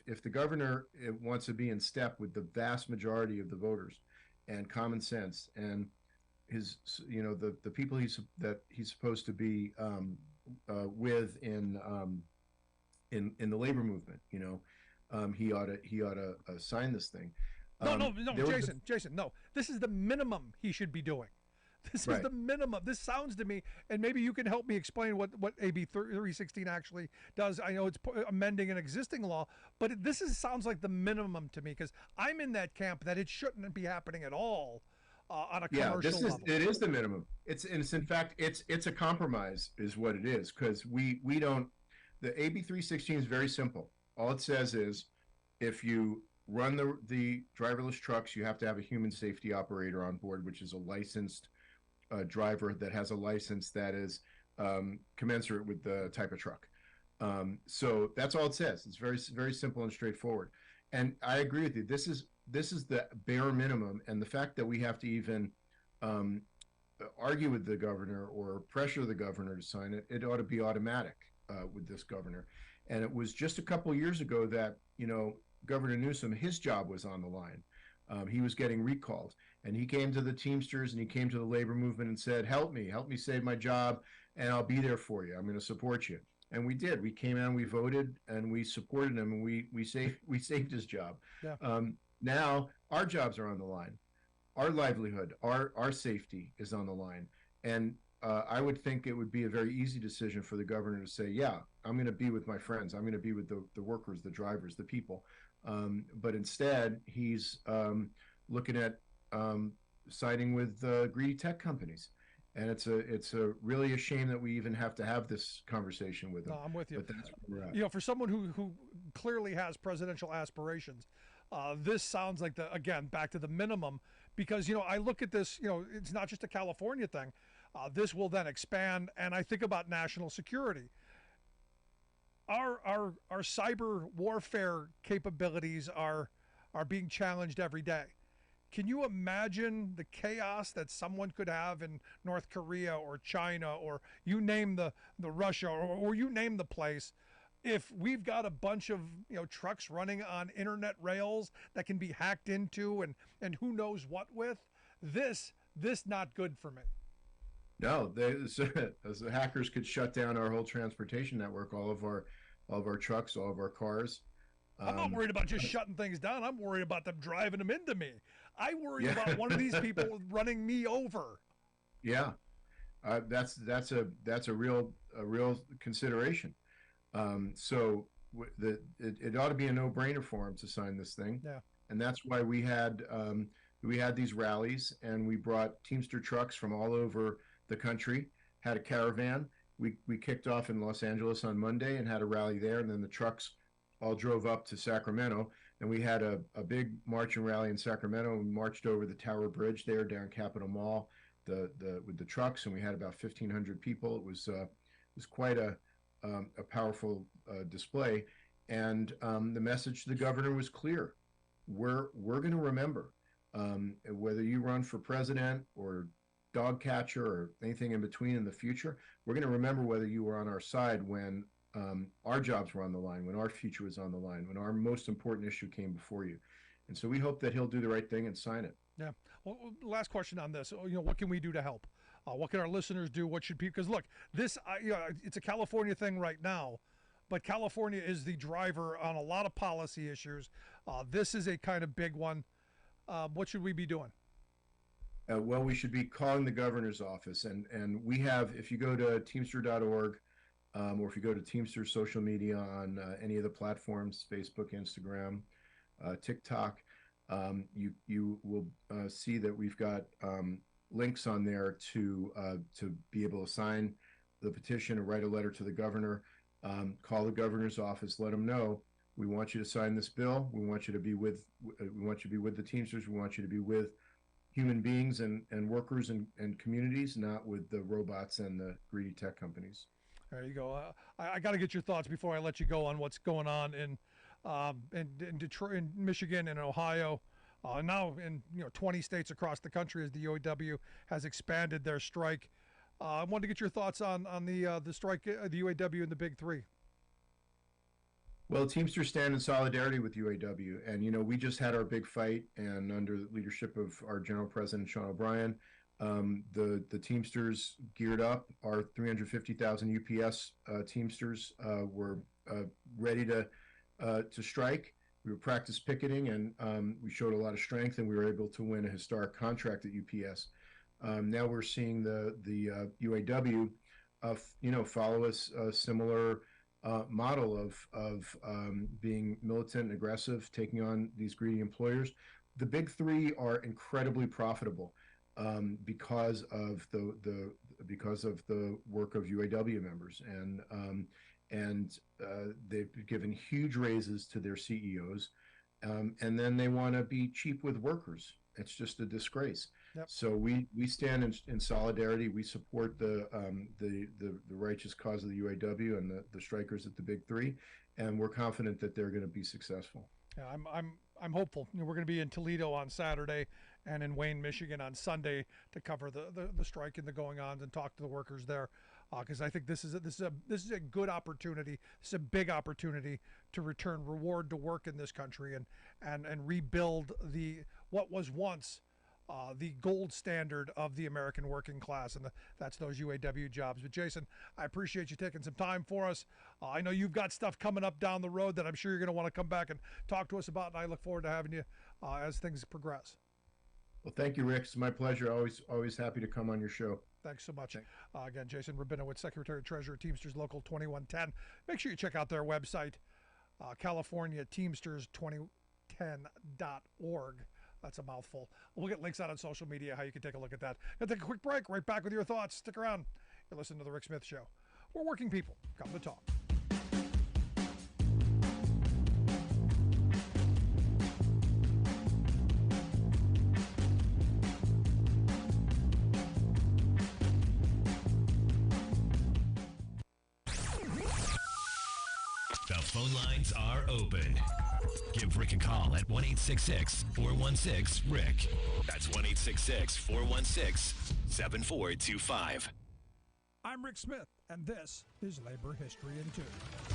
if the governor wants to be in step with the vast majority of the voters and common sense and the people he's supposed to be with in the labor movement, he ought to sign this thing. No, Jason, no. This is the minimum he should be doing. This is the minimum. This sounds to me, and maybe you can help me explain what AB 316 actually does. I know it's amending an existing law, but sounds like the minimum to me, because I'm in that camp that it shouldn't be happening at all on a commercial level. It is the minimum. It's in fact it's a compromise is what it is, because we don't. The AB 316 is very simple. All it says is if you run the driverless trucks, you have to have a human safety operator on board, which is a licensed driver that has a license that is commensurate with the type of truck. So that's all it says. It's very, very simple and straightforward. And I agree with you. This is the bare minimum. And the fact that we have to even argue with the governor or pressure the governor to sign it, it ought to be automatic with this governor. And it was just a couple of years ago that, Governor Newsom, his job was on the line. He was getting recalled, and he came to the Teamsters and he came to the labor movement and said, help me save my job, and I'll be there for you. I'm going to support you. And we did. We came out, we voted, and we supported him, and we saved his job. Yeah. Now our jobs are on the line, our livelihood, our safety is on the line, and I would think it would be a very easy decision for the governor to say, yeah, I'm going to be with my friends. I'm going to be with the workers, the drivers, the people. But instead, he's looking at siding with greedy tech companies. And it's a really a shame that we even have to have this conversation with them. No, I'm with you. But that's where we're at. You know, for someone who clearly has presidential aspirations, this sounds like again, back to the minimum, because, you know, I look at this, you know, it's not just a California thing. This will then expand, and I think about national security. Our cyber warfare capabilities are being challenged every day. Can you imagine the chaos that someone could have in North Korea or China, or you name the Russia, or you name the place, if we've got a bunch of, you know, trucks running on internet rails that can be hacked into and who knows what with? This not good for me. No, the hackers could shut down our whole transportation network, all of our trucks, all of our cars. I'm not worried about just shutting things down. I'm worried about them driving them into me. I worry about one of these people running me over. Yeah, that's a real consideration. So it ought to be a no-brainer for him to sign this thing. Yeah, and that's why we had these rallies, and we brought Teamster trucks from all over the country. Had a caravan. We kicked off in Los Angeles on Monday and had a rally there, and then the trucks all drove up to Sacramento, and we had a big march and rally in Sacramento. We marched over the Tower Bridge there down Capitol Mall, with the trucks, and we had about 1,500 people. It was quite a powerful display, and the message to the governor was clear: we're going to remember, whether you run for president or dog catcher or anything in between in the future. We're going to remember whether you were on our side when our jobs were on the line, when our future was on the line, when our most important issue came before you. And so we hope that he'll do the right thing and sign it. Yeah. Well, last question on this. You know, what can we do to help? What can our listeners do? What should people? Because look, this, it's a California thing right now, but California is the driver on a lot of policy issues. This is a kind of big one. What should we be doing? Well, we should be calling the governor's office, and we have, if you go to Teamster.org, or if you go to Teamster social media on any of the platforms, Facebook, Instagram, TikTok, you will see that we've got links on there to be able to sign the petition or write a letter to the governor. Call the governor's office, let them know we want you to sign this bill. We want you to be with the Teamsters. We want you to be with human beings and workers and communities, not with the robots and the greedy tech companies. There you go. I got to get your thoughts before I let you go on what's going on in Detroit, in Michigan, and Ohio. Now in 20 states across the country as the UAW has expanded their strike. I wanted to get your thoughts on the strike, the UAW and the Big Three. Well, Teamsters stand in solidarity with UAW, and we just had our big fight, and under the leadership of our General President Sean O'Brien, the Teamsters geared up. Our 350,000 UPS Teamsters were ready to strike. We were practice picketing, and we showed a lot of strength, and we were able to win a historic contract at UPS. Now we're seeing the UAW, follow a similar model of being militant and aggressive, taking on these greedy employers. The Big Three are incredibly profitable because of the work of UAW members, and they've given huge raises to their CEOs, and then they want to be cheap with workers. It's just a disgrace. Yep. So we stand in solidarity. We support the righteous cause of the UAW and the strikers at the Big Three, and we're confident that they're going to be successful. Yeah, I'm hopeful. We're going to be in Toledo on Saturday and in Wayne, Michigan on Sunday to cover the strike and the going-ons and talk to the workers there, because I think this is a good opportunity. It's a big opportunity to return reward to work in this country and rebuild what was once the gold standard of the American working class, and that's those UAW jobs. But Jason, I appreciate you taking some time for us. I know you've got stuff coming up down the road that I'm sure you're going to want to come back and talk to us about, and I look forward to having you as things progress. Well, thank you, Rick. It's my pleasure. Always happy to come on your show. Thanks so much. Again, Jason Rabinowitz, Secretary Treasurer, Teamsters Local 2110. Make sure you check out their website, CaliforniaTeamsters2010.org. That's a mouthful. We'll get links out on social media, how you can take a look at that. Gonna take a quick break. Right back with your thoughts. Stick around. You're listening to The Rick Smith Show. We're working people. Come to talk. The phone lines are open. Give Rick a call at 1-866-416-RICK. That's 1-866-416-7425. I'm Rick Smith, and this is Labor History in 2.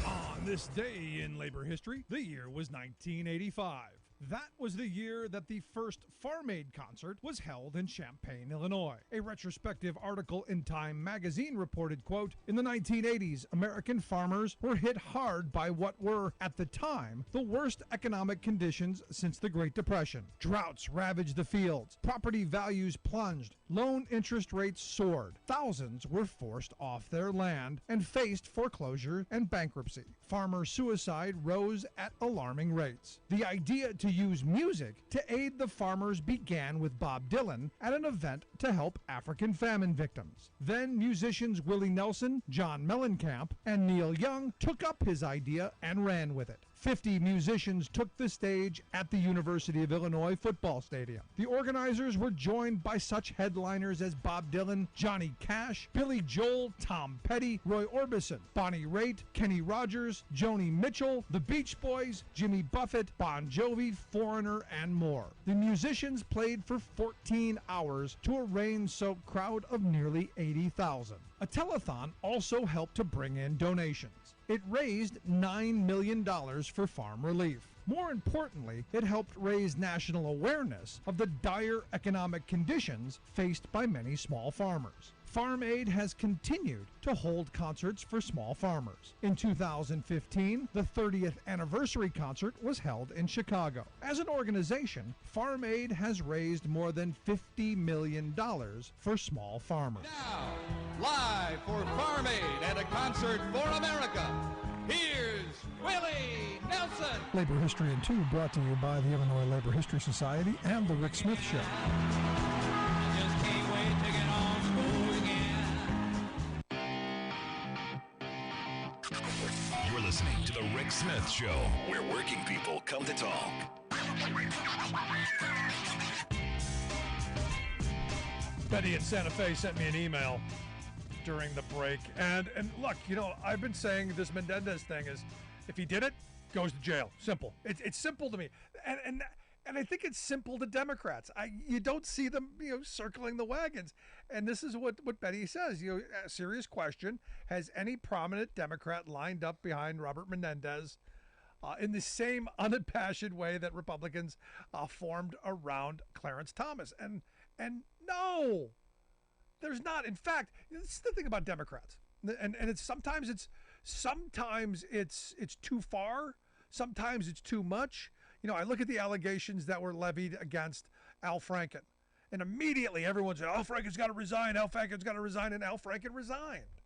On this day in labor history, the year was 1985. That was the year that the first Farm Aid concert was held in Champaign, Illinois. A retrospective article in Time magazine reported, quote, "In the 1980s, American farmers were hit hard by what were, at the time, the worst economic conditions since the Great Depression. Droughts ravaged the fields, property values plunged, loan interest rates soared. Thousands were forced off their land and faced foreclosure and bankruptcy. Farmer suicide rose at alarming rates. The idea to use music to aid the farmers began with Bob Dylan at an event to help African famine victims. Then musicians Willie Nelson, John Mellencamp, and Neil Young took up his idea and ran with it. 50 musicians took the stage at the University of Illinois football stadium. The organizers were joined by such headliners as Bob Dylan, Johnny Cash, Billy Joel, Tom Petty, Roy Orbison, Bonnie Raitt, Kenny Rogers, Joni Mitchell, the Beach Boys, Jimmy Buffett, Bon Jovi, Foreigner, and more. The musicians played for 14 hours to a rain-soaked crowd of nearly 80,000. A telethon also helped to bring in donations. It raised $9 million for farm relief. More importantly, it helped raise national awareness of the dire economic conditions faced by many small farmers. Farm Aid has continued to hold concerts for small farmers. In 2015, the 30th anniversary concert was held in Chicago. As an organization, Farm Aid has raised more than $50 million for small farmers. Now, live for Farm Aid and a concert for America, here's Willie Nelson. Labor History in 2 brought to you by the Illinois Labor History Society and The Rick Smith Show. You're listening to The Rick Smith Show, where working people come to talk. Betty in Santa Fe sent me an email during the break. And look, you know, I've been saying this Menendez thing is, if he did it, goes to jail. Simple. It's simple to me. And I think it's simple to Democrats. You don't see them, circling the wagons. And this is what Betty says. A serious question. Has any prominent Democrat lined up behind Robert Menendez in the same unimpassioned way that Republicans formed around Clarence Thomas? And no, there's not. In fact, this is the thing about Democrats. And it's sometimes it's too far. Sometimes it's too much. I look at the allegations that were levied against Al Franken, and immediately everyone said, Al Franken's got to resign, Al Franken's got to resign, and Al Franken resigned.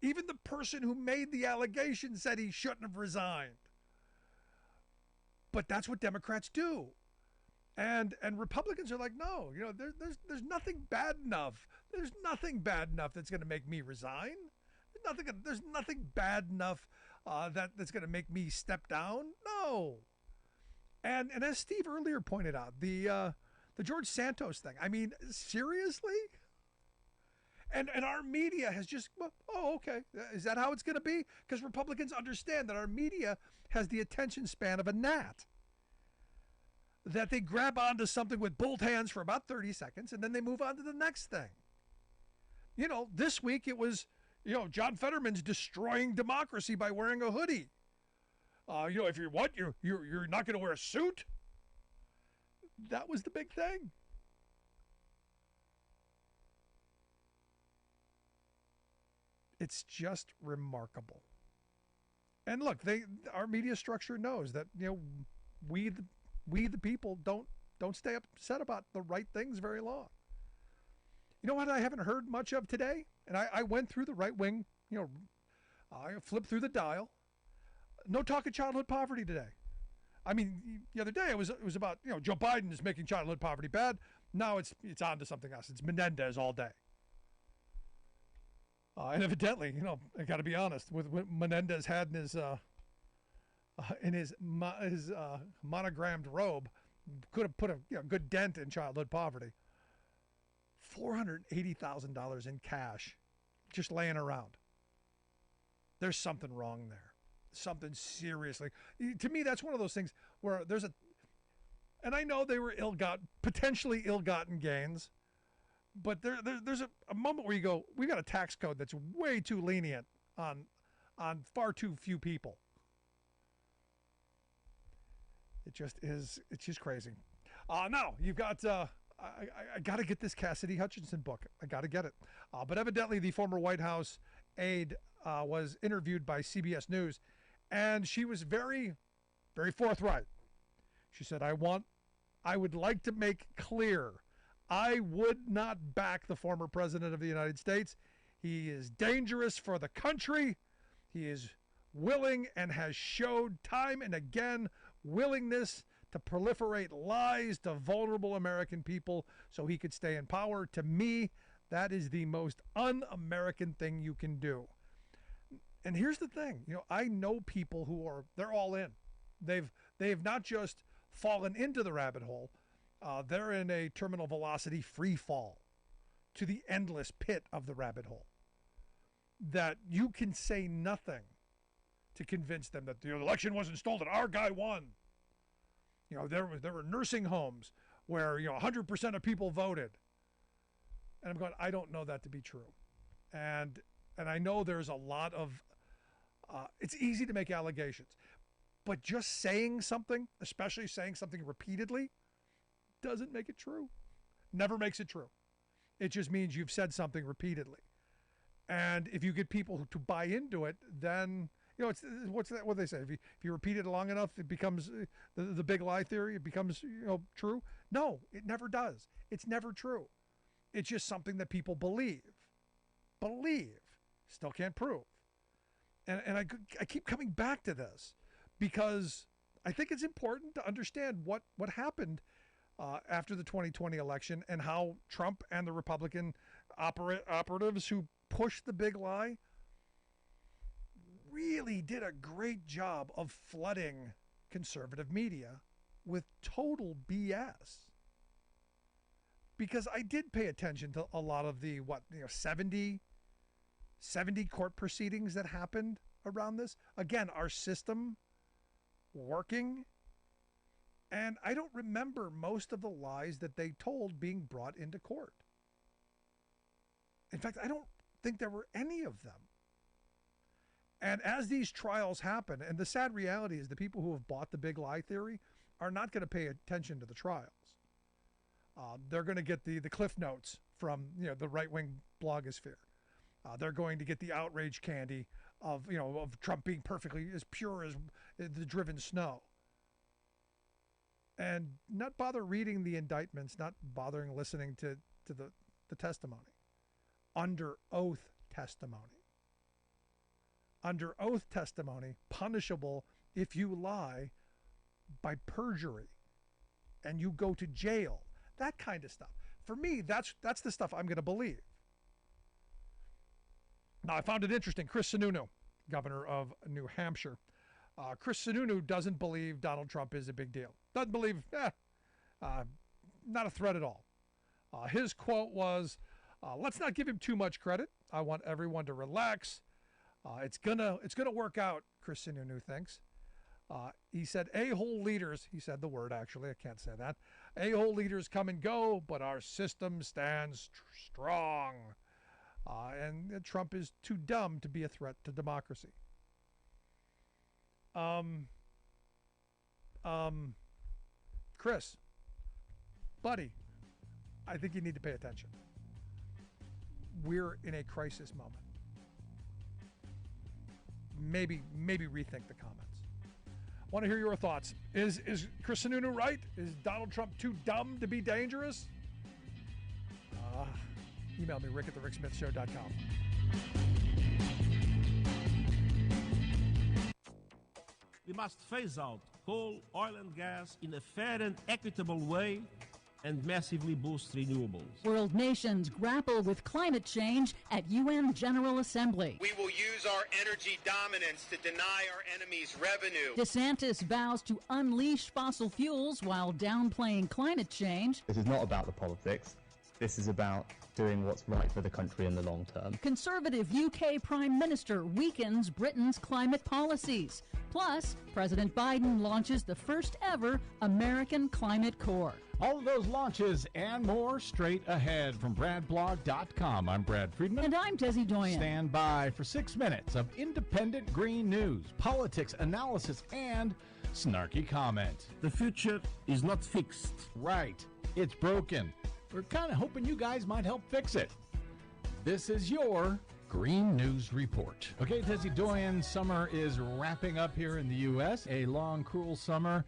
Even the person who made the allegation said he shouldn't have resigned. But that's what Democrats do. And Republicans are like, no, there's nothing bad enough. There's nothing bad enough that's going to make me resign. There's nothing bad enough that's going to make me step down. No. And as Steve earlier pointed out, the George Santos thing. I mean, seriously? And our media has just, okay. Is that how it's going to be? Because Republicans understand that our media has the attention span of a gnat. That they grab onto something with both hands for about 30 seconds and then they move on to the next thing. This week it was, John Fetterman's destroying democracy by wearing a hoodie. If you're not going to wear a suit. That was the big thing. It's just remarkable. And look, our media structure knows that, we the people don't stay upset about the right things very long. You know what I haven't heard much of today? And I went through the right wing, I flipped through the dial. No talk of childhood poverty today. I mean, the other day it was about, Joe Biden is making childhood poverty bad. Now it's on to something else. It's Menendez all day. And evidently, I got to be honest, with what Menendez had in his monogrammed robe, could have put a good dent in childhood poverty. $480,000 in cash just laying around. There's something wrong there. Something seriously. To me, that's one of those things where and I know they were potentially ill-gotten gains, but there's a moment where you go, we got a tax code that's way too lenient on far too few people. It's just crazy. Now you've got, I got to get this Cassidy Hutchinson book. I got to get it. But evidently the former White House aide was interviewed by CBS News, and she was very, very forthright. She said, I would like to make clear, I would not back the former president of the United States. He is dangerous for the country. He is willing and has showed time and again willingness to proliferate lies to vulnerable American people so he could stay in power. To me, that is the most un-American thing you can do. And here's the thing, I know people who they're all in. They've not just fallen into the rabbit hole. They're in a terminal velocity free fall to the endless pit of the rabbit hole. That you can say nothing to convince them that the election wasn't stolen. Our guy won. There were nursing homes where 100% of people voted. And I'm going, I don't know that to be true. And I know there's a lot of it's easy to make allegations, but just saying something, especially saying something repeatedly, doesn't make it true. Never makes it true. It just means you've said something repeatedly. And if you get people to buy into it, then it's what they say. If you repeat it long enough, it becomes the big lie theory. It becomes true. No, it never does. It's never true. It's just something that people believe, still can't prove. And I keep coming back to this because I think it's important to understand what happened after the 2020 election and how Trump and the Republican operatives who pushed the big lie really did a great job of flooding conservative media with total BS. Because I did pay attention to a lot of the 70 court proceedings that happened around this. Again, our system working, and I don't remember most of the lies that they told being brought into court. In fact, I don't think there were any of them. And as these trials happen, and the sad reality is the people who have bought the big lie theory are not going to pay attention to the trials. They're going to get the cliff notes from the right-wing blogosphere. They're going to get the outrage candy of Trump being perfectly as pure as the driven snow, and not bother reading the indictments, not bothering listening to the testimony, under oath testimony. Under oath testimony, punishable if you lie by perjury, and you go to jail. That kind of stuff. For me, that's the stuff I'm going to believe. Now, I found it interesting. Chris Sununu, governor of New Hampshire. Chris Sununu doesn't believe Donald Trump is a big deal. Doesn't believe, not a threat at all. His quote was, let's not give him too much credit. I want everyone to relax. It's gonna work out, Chris Sununu thinks. He said, a-hole leaders, he said the word actually, I can't say that. A-hole leaders come and go, but our system stands strong. And Trump is too dumb to be a threat to democracy. Chris, buddy, I think you need to pay attention. We're in a crisis moment. Maybe rethink the comments. Want to hear your thoughts. Is Chris Sununu right? Is Donald Trump too dumb to be dangerous? Email me, Rick at thericksmithshow.com. We must phase out coal, oil, and gas in a fair and equitable way and massively boost renewables. World nations grapple with climate change at UN General Assembly. We will use our energy dominance to deny our enemies revenue. DeSantis vows to unleash fossil fuels while downplaying climate change. This is not about the politics. This is about doing what's right for the country in the long term. Conservative UK Prime Minister weakens Britain's climate policies. Plus, President Biden launches the first ever American Climate Corps. All of those launches and more straight ahead from BradBlog.com. I'm Brad Friedman. And I'm Desi Doyen. Stand by for 6 minutes of independent green news, politics, analysis, and snarky comment. The future is not fixed. Right. It's broken. We're kind of hoping you guys might help fix it. This is your Green News Report. Okay, Desi Doyen, summer is wrapping up here in the U.S. A long, cruel summer.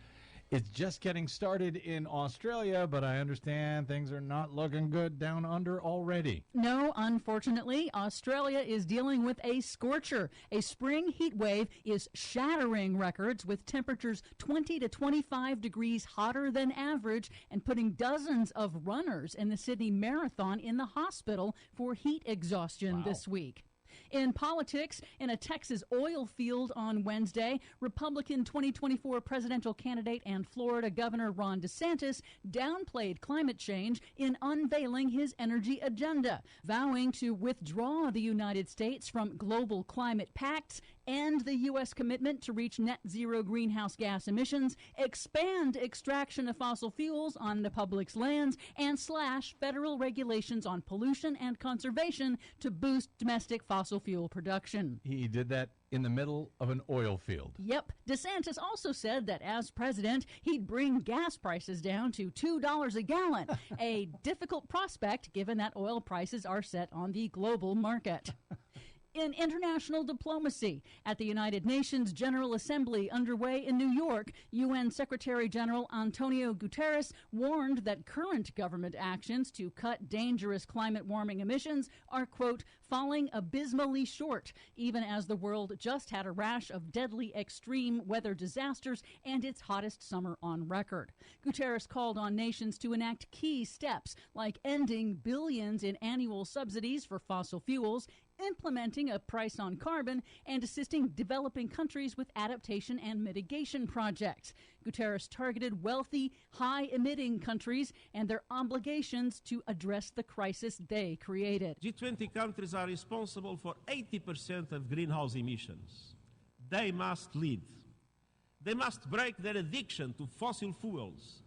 It's just getting started in Australia, but I understand things are not looking good down under already. No, unfortunately, Australia is dealing with a scorcher. A spring heat wave is shattering records with temperatures 20 to 25 degrees hotter than average and putting dozens of runners in the Sydney Marathon in the hospital for heat exhaustion this week. In politics, in a Texas oil field on Wednesday, Republican 2024 presidential candidate and Florida Governor Ron DeSantis downplayed climate change in unveiling his energy agenda, vowing to withdraw the United States from global climate pacts, end the U.S. commitment to reach net zero greenhouse gas emissions, expand extraction of fossil fuels on the public's lands, and slash federal regulations on pollution and conservation to boost domestic fossil fuel production. He did that in the middle of an oil field. Yep. DeSantis also said that as president, he'd bring gas prices down to $2 a gallon, a difficult prospect given that oil prices are set on the global market. In international diplomacy, at the United Nations General Assembly underway in New York, UN Secretary General Antonio Guterres warned that current government actions to cut dangerous climate warming emissions are, quote, falling abysmally short, even as the world just had a rash of deadly extreme weather disasters and its hottest summer on record. Guterres called on nations to enact key steps like ending billions in annual subsidies for fossil fuels, implementing a price on carbon, and assisting developing countries with adaptation and mitigation projects. Guterres targeted wealthy, high-emitting countries and their obligations to address the crisis they created. G20 countries are responsible for 80% of greenhouse emissions. They must lead. They must break their addiction to fossil fuels.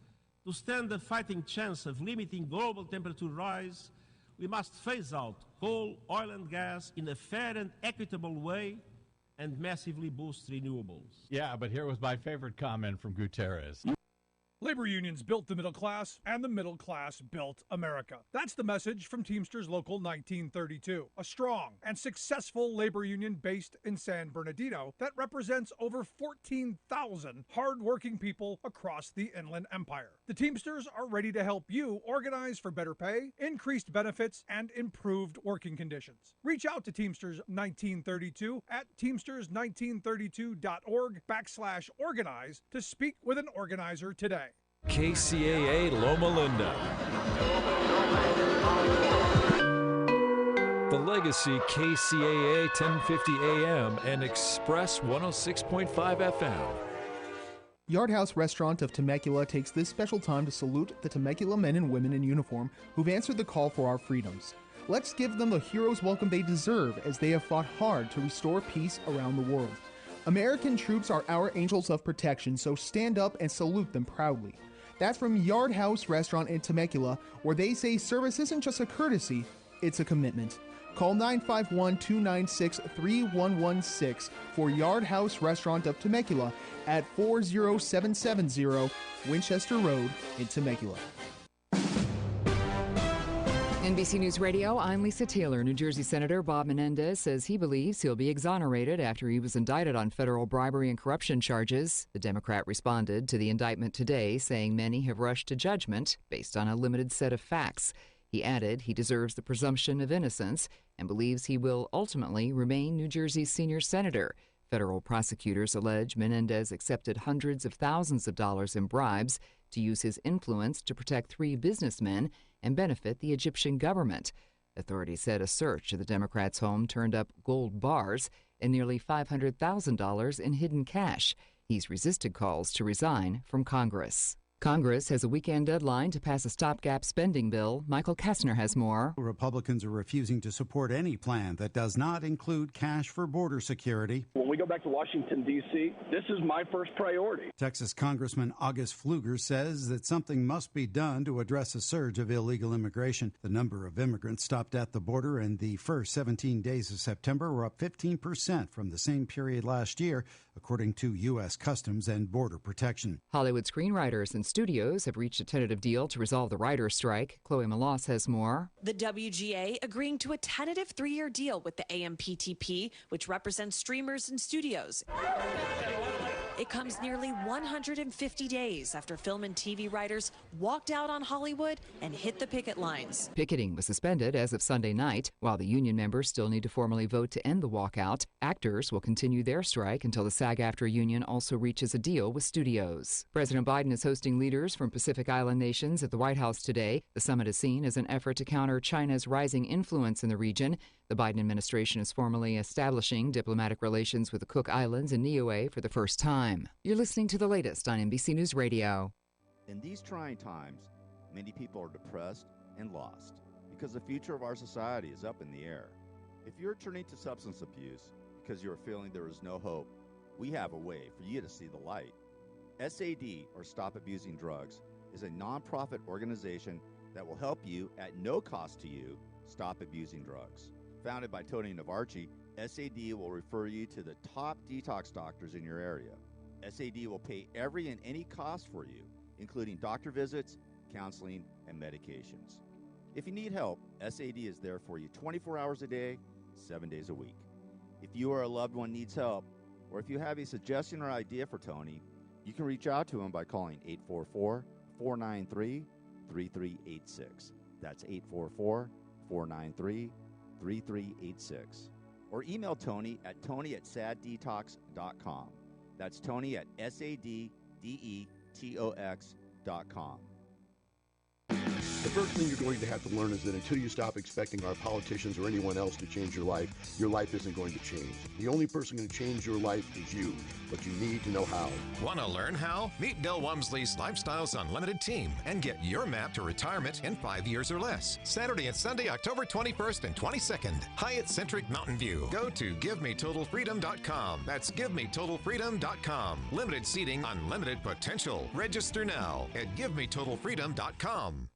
To stand a fighting chance of limiting global temperature rise, we must phase out coal, oil, and gas in a fair and equitable way and massively boost renewables. Yeah, but here was my favorite comment from Guterres. Labor unions built the middle class, and the middle class built America. That's the message from Teamsters Local 1932, a strong and successful labor union based in San Bernardino that represents over 14,000 hardworking people across the Inland Empire. The Teamsters are ready to help you organize for better pay, increased benefits, and improved working conditions. Reach out to Teamsters 1932 at teamsters1932.org/organize to speak with an organizer today. KCAA Loma Linda. The Legacy KCAA 1050 AM and Express 106.5 FM. Yard House Restaurant of Temecula takes this special time to salute the Temecula men and women in uniform who've answered the call for our freedoms. Let's give them the hero's welcome they deserve as they have fought hard to restore peace around the world. American troops are our angels of protection, so stand up and salute them proudly. That's from Yard House Restaurant in Temecula, where they say service isn't just a courtesy, it's a commitment. Call 951-296-3116 for Yard House Restaurant of Temecula at 40770 Winchester Road in Temecula. NBC News Radio, I'm Lisa Taylor. New Jersey Senator Bob Menendez says he believes he'll be exonerated after he was indicted on federal bribery and corruption charges. The Democrat responded to the indictment today, saying many have rushed to judgment based on a limited set of facts. He added he deserves the presumption of innocence and believes he will ultimately remain New Jersey's senior senator. Federal prosecutors allege Menendez accepted hundreds of thousands of dollars in bribes to use his influence to protect 3 businessmen and benefit the Egyptian government. Authorities said a search of the Democrats' home turned up gold bars and nearly $500,000 in hidden cash. He's resisted calls to resign from Congress. Congress has a weekend deadline to pass a stopgap spending bill. Michael Kastner has more. Republicans are refusing to support any plan that does not include cash for border security. When we go back to Washington, D.C., this is my first priority. Texas Congressman August Pfluger says that something must be done to address a surge of illegal immigration. The number of immigrants stopped at the border in the first 17 days of September were up 15% from the same period last year, according to U.S. Customs and Border Protection. Hollywood screenwriters and studios have reached a tentative deal to resolve the writer's strike. Chloe Malas has more. The WGA agreeing to a tentative 3-year deal with the AMPTP, which represents streamers and studios. It comes nearly 150 days after film and TV writers walked out on Hollywood and hit the picket lines. Picketing was suspended as of Sunday night. While the union members still need to formally vote to end the walkout, actors will continue their strike until the SAG-AFTRA union also reaches a deal with studios. President Biden is hosting leaders from Pacific Island nations at the White House today. The summit is seen as an effort to counter China's rising influence in the region. The Biden administration is formally establishing diplomatic relations with the Cook Islands and Niue for the first time. You're listening to the latest on NBC News Radio. In these trying times, many people are depressed and lost because the future of our society is up in the air. If you're turning to substance abuse because you're feeling there is no hope, we have a way for you to see the light. SAD, or Stop Abusing Drugs, is a nonprofit organization that will help you at no cost to you stop abusing drugs. Founded by Tony Navarchi, SAD will refer you to the top detox doctors in your area. SAD will pay every and any cost for you, including doctor visits, counseling, and medications. If you need help, SAD is there for you 24 hours a day, 7 days a week. If you or a loved one needs help, or if you have a suggestion or idea for Tony, you can reach out to him by calling 844-493-3386. That's 844-493-3386. Or email Tony at tony@saddetox.com. That's Tony at saddetox.com. The first thing you're going to have to learn is that until you stop expecting our politicians or anyone else to change your life isn't going to change. The only person going to change your life is you, but you need to know how. Want to learn how? Meet Del Wamsley's Lifestyles Unlimited team and get your map to retirement in 5 years or less. Saturday and Sunday, October 21st and 22nd, Hyatt Centric Mountain View. Go to GiveMeTotalFreedom.com. That's GiveMeTotalFreedom.com. Limited seating, unlimited potential. Register now at GiveMeTotalFreedom.com.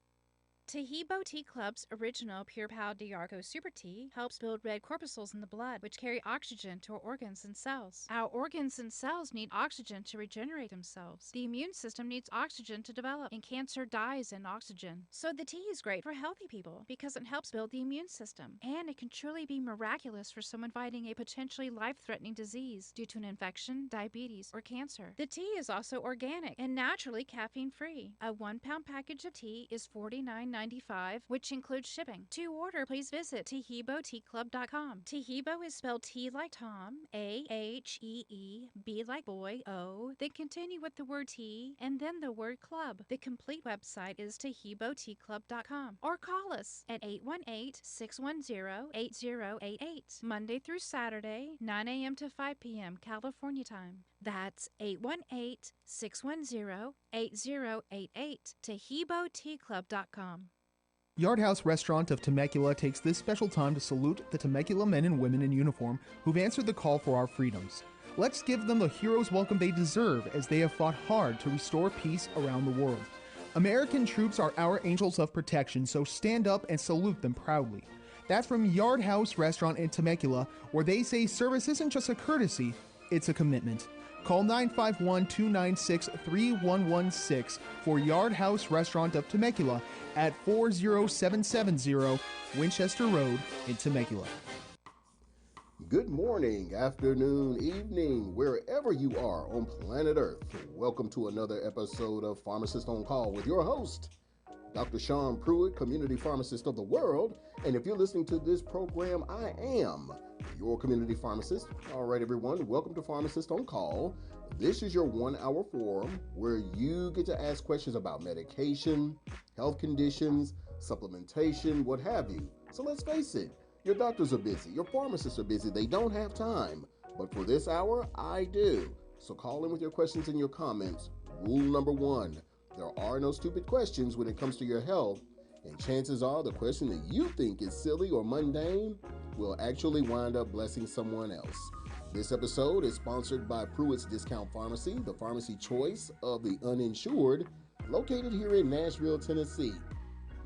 Tahibo Tea Club's original Pure Pau Diarco Super Tea helps build red corpuscles in the blood, which carry oxygen to our organs and cells. Our organs and cells need oxygen to regenerate themselves. The immune system needs oxygen to develop, and cancer dies in oxygen. So the tea is great for healthy people because it helps build the immune system, and it can truly be miraculous for someone fighting a potentially life-threatening disease due to an infection, diabetes, or cancer. The tea is also organic and naturally caffeine-free. A 1-pound package of tea is $49.95, which includes shipping. To order, please visit TahiboTeaClub.com. Tahibo is spelled T like Tom, A-H-E-E, B like boy, O, then continue with the word tea, and then the word club. The complete website is TahiboTeaClub.com. Or call us at 818-610-8088, Monday through Saturday, 9 a.m. to 5 p.m. California time. That's 818-610-8088, TahiboTeaClub.com. Yard House Restaurant of Temecula takes this special time to salute the Temecula men and women in uniform who've answered the call for our freedoms. Let's give them the hero's welcome they deserve as they have fought hard to restore peace around the world. American troops are our angels of protection, so stand up and salute them proudly. That's from Yard House Restaurant in Temecula, where they say service isn't just a courtesy, it's a commitment. Call 951-296-3116 for Yard House Restaurant of Temecula at 40770 Winchester Road in Temecula. Good morning, afternoon, evening, wherever you are on planet Earth. Welcome to another episode of Pharmacist on Call with your host, Dr. Sean Pruitt, Community Pharmacist of the World. And if you're listening to this program, I am your community pharmacist. All right, everyone, welcome to Pharmacist on Call. This is your 1-hour forum where you get to ask questions about medication, health conditions, supplementation, what have you. So let's face it, your doctors are busy, your pharmacists are busy, they don't have time. But for this hour, I do. So call in with your questions and your comments. Rule number 1, there are no stupid questions when it comes to your health, and chances are the question that you think is silly or mundane will actually wind up blessing someone else. This episode is sponsored by Pruitt's Discount Pharmacy, the pharmacy choice of the uninsured, located here in Nashville, Tennessee.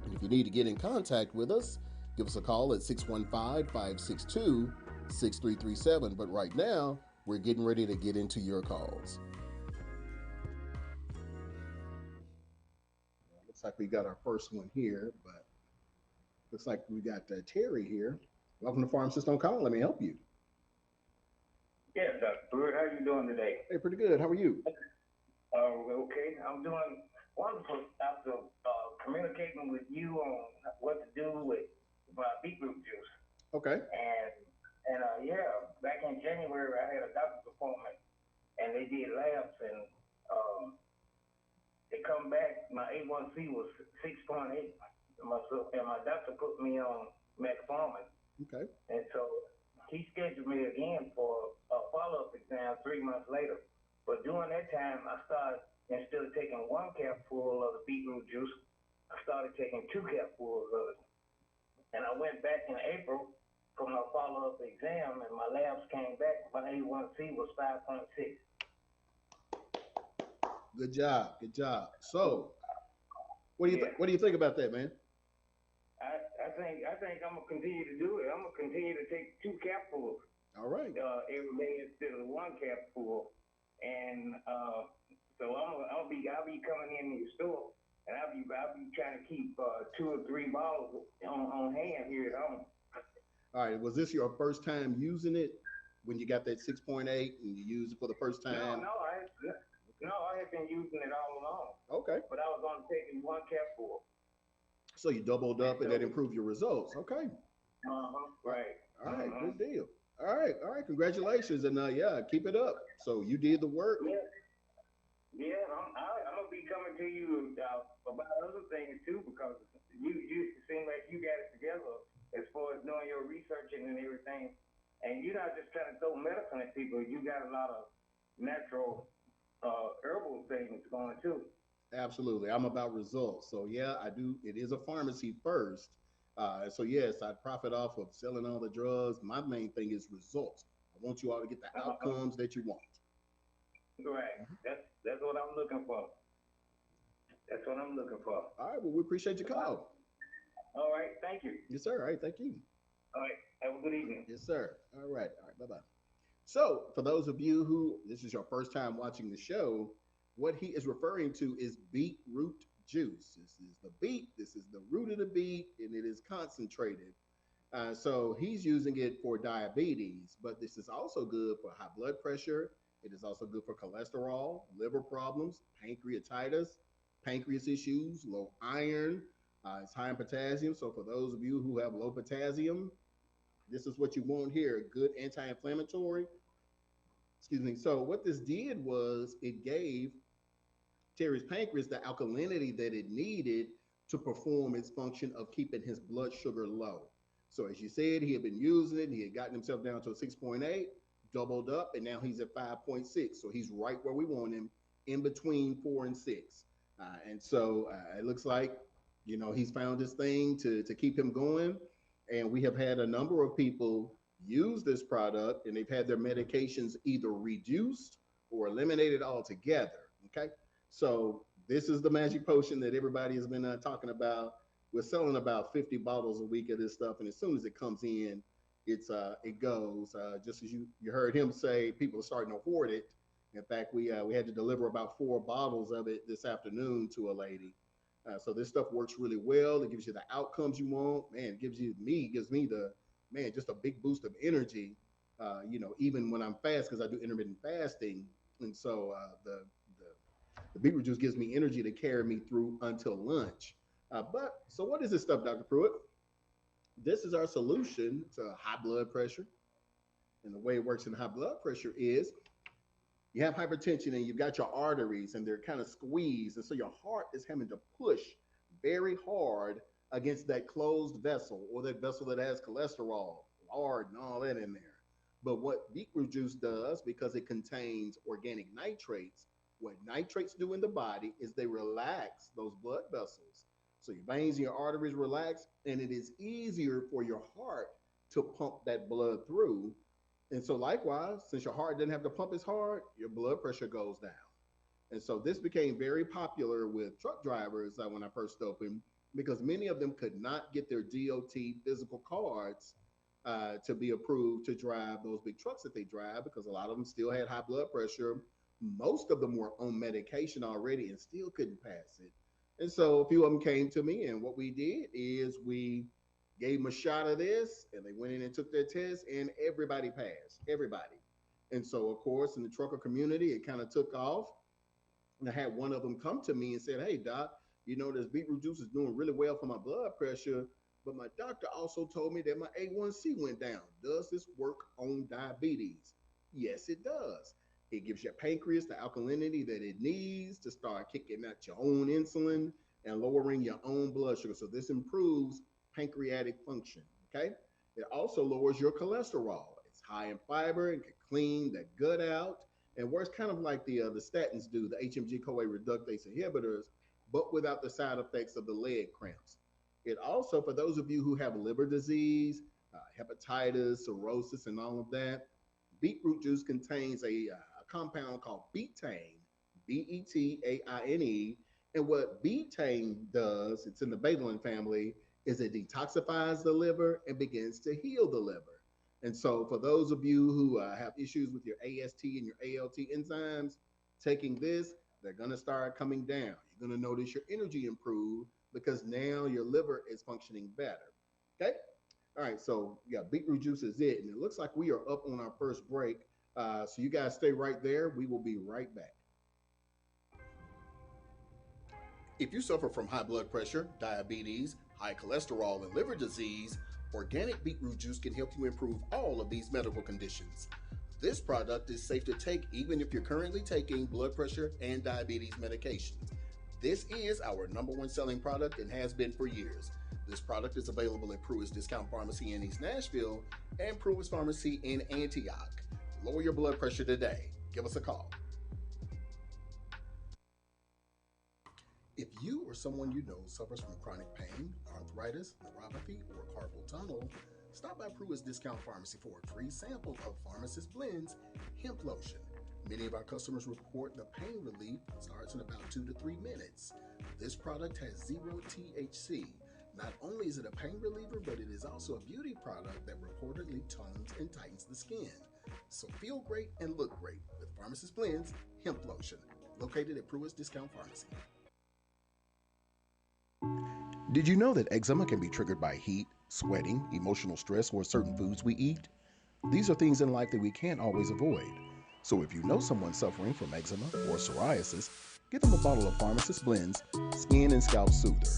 And if you need to get in contact with us, give us a call at 615-562-6337. But right now, we're getting ready to get into your calls. Looks like we got our first one here, but looks like we got Terry here. Welcome to Pharmacist on Call. Let me help you. Yeah, Dr. Pruitt, how are you doing today? Hey, pretty good. How are you? Okay, I'm doing wonderful after communicating with you on what to do with my beetroot juice. Okay. And back in January, I had a doctor's appointment, and they did labs, and they come back, my A1C was 6.8, and my doctor put me on metformin. Okay. And so he scheduled me again for a follow-up exam 3 months later. But during that time, I started, instead of taking 1 capful of the beetroot juice, I started taking 2 capfuls of it. And I went back in April for my follow-up exam, and my labs came back. My A1C was 5.6. Good job. Good job. So, what do you think about that, man? I think I'm gonna continue to do it. I'm gonna continue to take 2 capfuls. All right. Every day instead of 1 capful, and so I'll be coming in the store, and I'll be trying to keep 2 or 3 bottles on hand here at home. All right. Was this your first time using it when you got that 6.8 and you used it for the first time? No, I had been using it all along. Okay. But I was only taking 1 capful. So you doubled up and that improved your results. Okay. Right. All right. Good deal. All right. Congratulations. And keep it up. So you did the work. Yeah. I'm gonna be coming to you about other things too, because you seem like you got it together as far as doing your researching and everything. And you're not just trying to throw medicine at people. You got a lot of natural herbal things going too. Absolutely. I'm about results. So yeah, I do. It is a pharmacy first. So yes, I profit off of selling all the drugs. My main thing is results. I want you all to get the outcomes that you want. Right. That's what I'm looking for. That's what I'm looking for. All right. Well, we appreciate your call. All right. Thank you. Yes, sir. All right. Thank you. All right. Have a good evening. Yes, sir. All right. Bye-bye. So for those of you who this is your first time watching the show, what he is referring to is beetroot juice. This is the beet, this is the root of the beet, and it is concentrated. So he's using it for diabetes, but this is also good for high blood pressure. It is also good for cholesterol, liver problems, pancreatitis, pancreas issues, low iron. It's high in potassium. So for those of you who have low potassium, this is what you want here, good anti-inflammatory. Excuse me. So what this did was it gave Terry's pancreas the alkalinity that it needed to perform its function of keeping his blood sugar low. So as you said, he had been using it. He had gotten himself down to a 6.8, doubled up, and now he's at 5.6. So he's right where we want him, in between 4 and 6. And so it looks like, he's found his thing to keep him going. And we have had a number of people use this product, and they've had their medications either reduced or eliminated altogether. Okay. So this is the magic potion that everybody has been talking about. We're selling about 50 bottles a week of this stuff, and as soon as it comes in, it goes. Just as you heard him say, people are starting to hoard it. In fact, we had to deliver about 4 bottles of it this afternoon to a lady. So this stuff works really well. It gives you the outcomes you want. Man, it gives me the, man, just a big boost of energy, even when I'm fast, because I do intermittent fasting. And so the beetroot juice gives me energy to carry me through until lunch. So what is this stuff, Dr. Pruitt? This is our solution to high blood pressure. And the way it works in high blood pressure is you have hypertension and you've got your arteries and they're kind of squeezed. And so your heart is having to push very hard against that closed vessel, or that vessel that has cholesterol, lard, and all that in there. But what beetroot juice does, because it contains organic nitrates, what nitrates do in the body is they relax those blood vessels. So your veins and your arteries relax, and it is easier for your heart to pump that blood through. And so likewise, since your heart doesn't have to pump as hard, your blood pressure goes down. And so this became very popular with truck drivers when I first opened, because many of them could not get their DOT physical cards to be approved to drive those big trucks that they drive, because a lot of them still had high blood pressure. Most of them were on medication already and still couldn't pass it. And so a few of them came to me, and what we did is we gave them a shot of this, and they went in and took their test, and everybody passed, everybody. And so, of course, in the trucker community, it kind of took off. And I had one of them come to me and said, "Hey, doc, this beetroot juice is doing really well for my blood pressure, but my doctor also told me that my A1C went down. Does this work on diabetes?" Yes, it does. It gives your pancreas the alkalinity that it needs to start kicking out your own insulin and lowering your own blood sugar. So this improves pancreatic function, okay? It also lowers your cholesterol. It's high in fiber and can clean the gut out and works kind of like the statins do, the HMG-CoA reductase inhibitors, but without the side effects of the leg cramps. It also, for those of you who have liver disease, hepatitis, cirrhosis, and all of that, beetroot juice contains a compound called betaine, B-E-T-A-I-N-E. And what betaine does, it's in the betalain family, is it detoxifies the liver and begins to heal the liver. And so for those of you who have issues with your AST and your ALT enzymes, taking this, they're going to start coming down. You're going to notice your energy improve because now your liver is functioning better. Okay? All right, so yeah, beetroot juice is it. And it looks like we are up on our first break. So you guys stay right there. We will be right back. If you suffer from high blood pressure, diabetes, high cholesterol, and liver disease, organic beetroot juice can help you improve all of these medical conditions. This product is safe to take even if you're currently taking blood pressure and diabetes medications. This is our #1 selling product and has been for years. This product is available at Pruitt's Discount Pharmacy in East Nashville and Pruitt's Pharmacy in Antioch. Lower your blood pressure today. Give us a call. If you or someone you know suffers from chronic pain, arthritis, neuropathy, or carpal tunnel, stop by Pruitt's Discount Pharmacy for a free sample of Pharmacist Blends hemp lotion. Many of our customers report the pain relief starts in about 2 to 3 minutes. This product has 0 THC. Not only is it a pain reliever, but it is also a beauty product that reportedly tones and tightens the skin. So feel great and look great with Pharmacist Blends hemp lotion, located at Pruitt's Discount Pharmacy. Did you know that eczema can be triggered by heat, sweating, emotional stress, or certain foods we eat? These are things in life that we can't always avoid. So if you know someone suffering from eczema or psoriasis, get them a bottle of Pharmacist Blends Skin and Scalp Soother.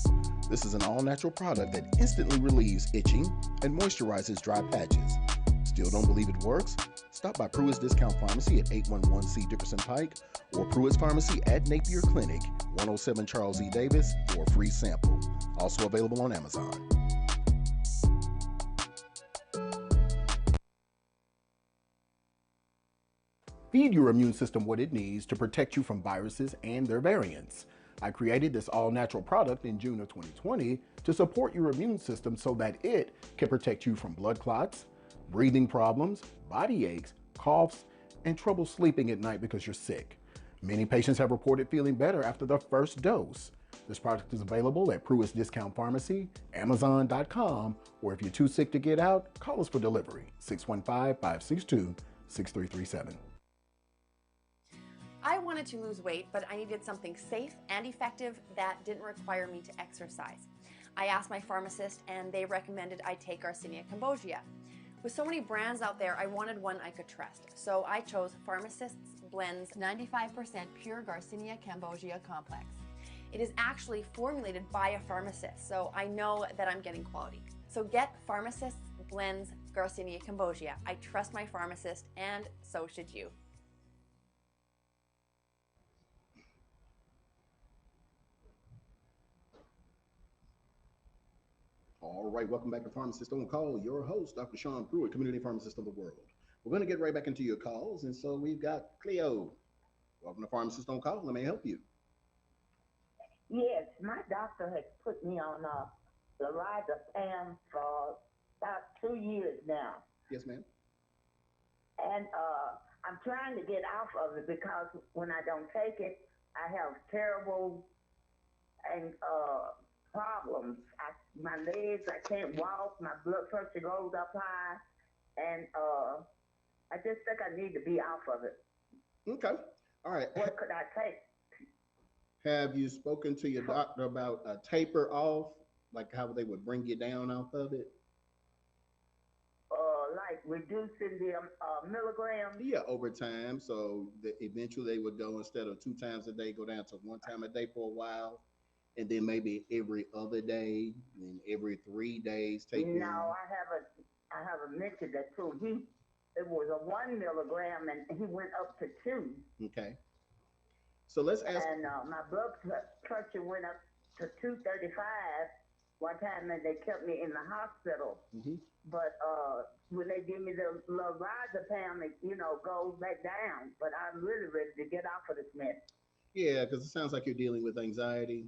This is an all-natural product that instantly relieves itching and moisturizes dry patches. Still don't believe it works? Stop by Pruitt's Discount Pharmacy at 811C Dickerson Pike or Pruitt's Pharmacy at Napier Clinic, 107 Charles E. Davis for a free sample. Also available on Amazon. Feed your immune system what it needs to protect you from viruses and their variants. I created this all-natural product in June of 2020 to support your immune system so that it can protect you from blood clots, breathing problems, body aches, coughs, and trouble sleeping at night because you're sick. Many patients have reported feeling better after their first dose. This product is available at Pruitt's Discount Pharmacy, Amazon.com, or if you're too sick to get out, call us for delivery, 615-562-6337. wanted to lose weight, but I needed something safe and effective that didn't require me to exercise. I asked my pharmacist, and they recommended I take Garcinia Cambogia. With so many brands out there, I wanted one I could trust. So I chose Pharmacist's Blends 95% Pure Garcinia Cambogia Complex. It is actually formulated by a pharmacist, so I know that I'm getting quality. So get Pharmacist's Blends Garcinia Cambogia. I trust my pharmacist, and so should you. All right, welcome back to Pharmacist on Call. Your host, Dr. Sean Pruitt, Community Pharmacist of the World. We're going to get right back into your calls, and so we've got Cleo. Welcome to Pharmacist on Call. Let me help you. Yes, my doctor has put me on lorazepam for about 2 years now. Yes, ma'am. And I'm trying to get off of it because when I don't take it, I have terrible problems. My legs, I can't walk. My blood pressure goes up high, and I just think I need to be off of it. Okay. All right. What could I take? Have you spoken to your doctor about a taper off, like how they would bring you down off of it? Like reducing the milligrams? Yeah, over time. So eventually they would go, instead of 2 times a day, go down to 1 time a day for a while. And then maybe every other day, and every 3 days take. No, I haven't mentioned that too. It was a 1 milligram, and he went up to 2. Okay. So let's ask. And my blood pressure went up to 235 one time, and they kept me in the hospital. Mm-hmm. But when they give me the lorazepam, it goes back down. But I'm really ready to get off of this mess. Yeah, because it sounds like you're dealing with anxiety.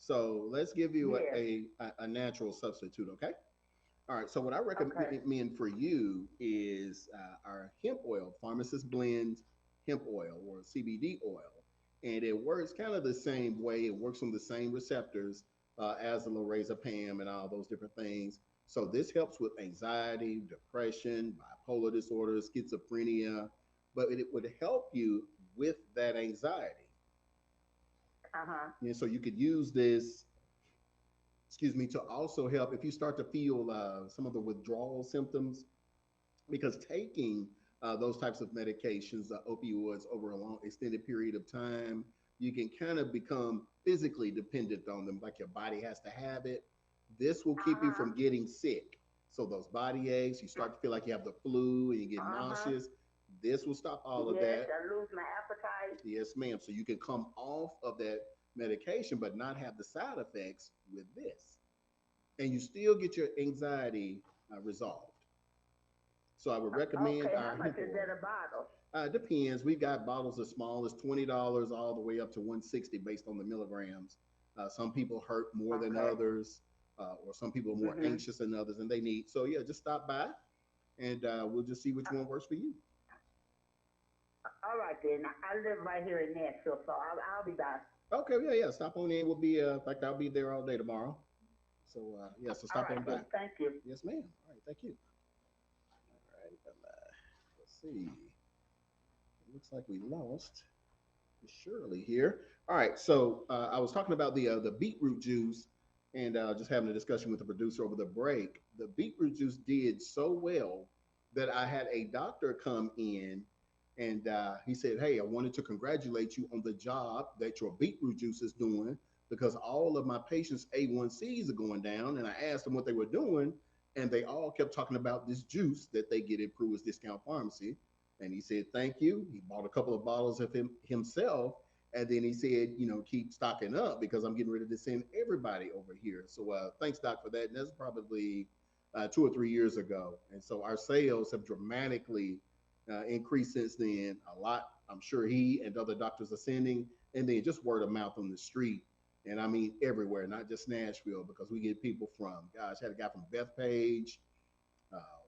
So let's give you a natural substitute, okay? All right, so what I recommend for you is our hemp oil, Pharmacist Blends hemp oil, or CBD oil. And it works kind of the same way. It works on the same receptors as the lorazepam and all those different things. So this helps with anxiety, depression, bipolar disorder, schizophrenia, but it would help you with that anxiety. And so you could use this, to also help if you start to feel some of the withdrawal symptoms, because taking those types of medications, opioids, over a long extended period of time, you can kind of become physically dependent on them, like your body has to have it. This will keep you from getting sick. So those body aches, you start to feel like you have the flu and you get nauseous. This will stop all of that. Yes, I lose my appetite. Yes, ma'am. So you can come off of that medication, but not have the side effects with this. And you still get your anxiety resolved. So I would recommend how much is that a bottle? Depends. We've got bottles as small as $20 all the way up to $160 based on the milligrams. Some people hurt more than others, or some people are more anxious than others, and they need. So yeah, just stop by, and we'll just see which one works for you. All right then. I live right here in Nashville, so I'll be back. Okay, yeah. Stop on in. We'll be. In fact, I'll be there all day tomorrow. So so stop on by. Thank you. Yes, ma'am. All right, thank you. All right, let's see. It looks like we lost Shirley here. All right, so I was talking about the beetroot juice, and just having a discussion with the producer over the break. The beetroot juice did so well that I had a doctor come in, and he said, "Hey, I wanted to congratulate you on the job that your beetroot juice is doing, because all of my patients' A1Cs are going down." And I asked them what they were doing, and they all kept talking about this juice that they get at Pruitt's Discount Pharmacy. And he said, "Thank you." He bought a couple of bottles of himself. And then he said, keep stocking up, because I'm getting ready to send everybody over here. So thanks, Doc, for that. And that's probably 2 or 3 years ago. And so our sales have dramatically increased since then. A lot, I'm sure he and other doctors are sending. And then just word of mouth on the street. And I mean everywhere, not just Nashville, because we get people from, had a guy from Bethpage,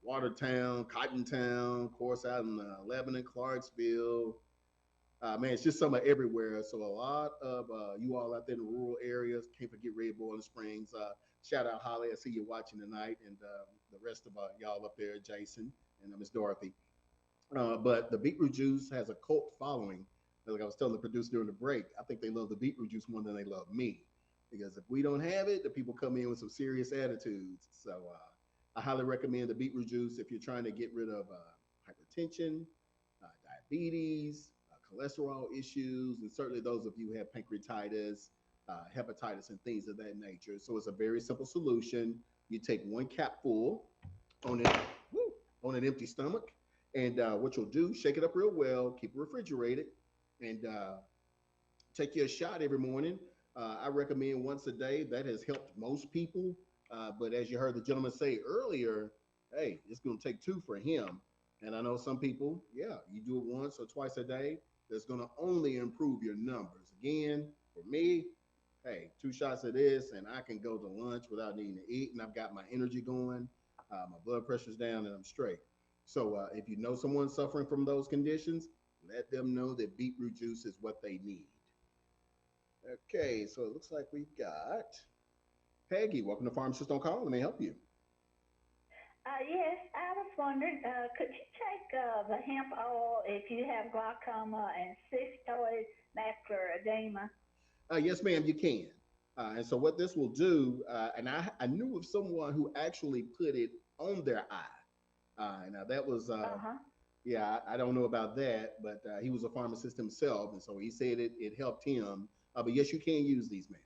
Watertown, Cottontown, of course, out in Lebanon, Clarksville. Man, it's just some of everywhere. So a lot of you all out there in the rural areas, can't forget Red Boiling Springs. Shout out Holly, I see you watching tonight, and the rest of y'all up there, Jason and Miss Dorothy. But the beetroot juice has a cult following Like I was telling the producer during the break, I think they love the beetroot juice more than they love me. Because if we don't have it, the people come in with some serious attitudes. So I highly recommend the beetroot juice if you're trying to get rid of hypertension, diabetes, cholesterol issues, and certainly those of you who have pancreatitis, hepatitis, and things of that nature. So it's a very simple solution. You take 1 capful on an empty stomach, and what you'll do, shake it up real well, keep it refrigerated, and take you a shot every morning. I recommend once a day. That has helped most people. But as you heard the gentleman say earlier, hey, it's going to take 2 for him. And I know some people, yeah, you do it once or twice a day. That's going to only improve your numbers. Again, for me, hey, 2 shots of this, and I can go to lunch without needing to eat, and I've got my energy going, my blood pressure's down, and I'm straight. So if you know someone suffering from those conditions, let them know that beetroot juice is what they need. Okay, so it looks like we've got Peggy. Welcome to Pharmacist on Call. Let me help you. Yes, I was wondering, could you take the hemp oil if you have glaucoma and cystoid macular edema? Yes, ma'am, you can. And so what this will do, and I knew of someone who actually put it on their eye. Now that was, yeah, I don't know about that, but he was a pharmacist himself, and so he said it helped him. But yes, you can use these, ma'am.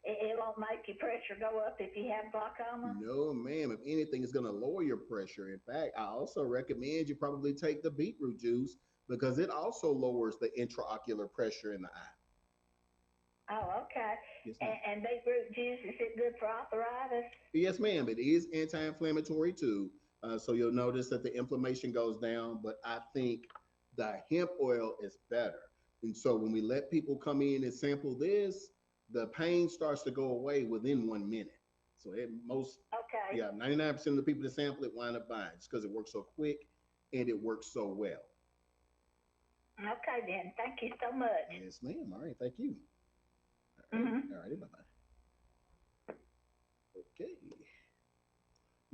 It won't make your pressure go up if you have glaucoma? No, ma'am. If anything, it's going to lower your pressure. In fact, I also recommend you probably take the beetroot juice because it also lowers the intraocular pressure in the eye. Oh, okay. Yes, and beetroot juice, is it good for arthritis? Yes, ma'am. It is anti-inflammatory too. So you'll notice that the inflammation goes down, but I think the hemp oil is better. And so when we let people come in and sample this, the pain starts to go away within 1 minute. So okay. Yeah, 99% of the people that sample it wind up buying just because it works so quick and it works so well. Okay, then. Thank you so much. Yes, ma'am. All right. Thank you. All righty. Bye-bye. Okay.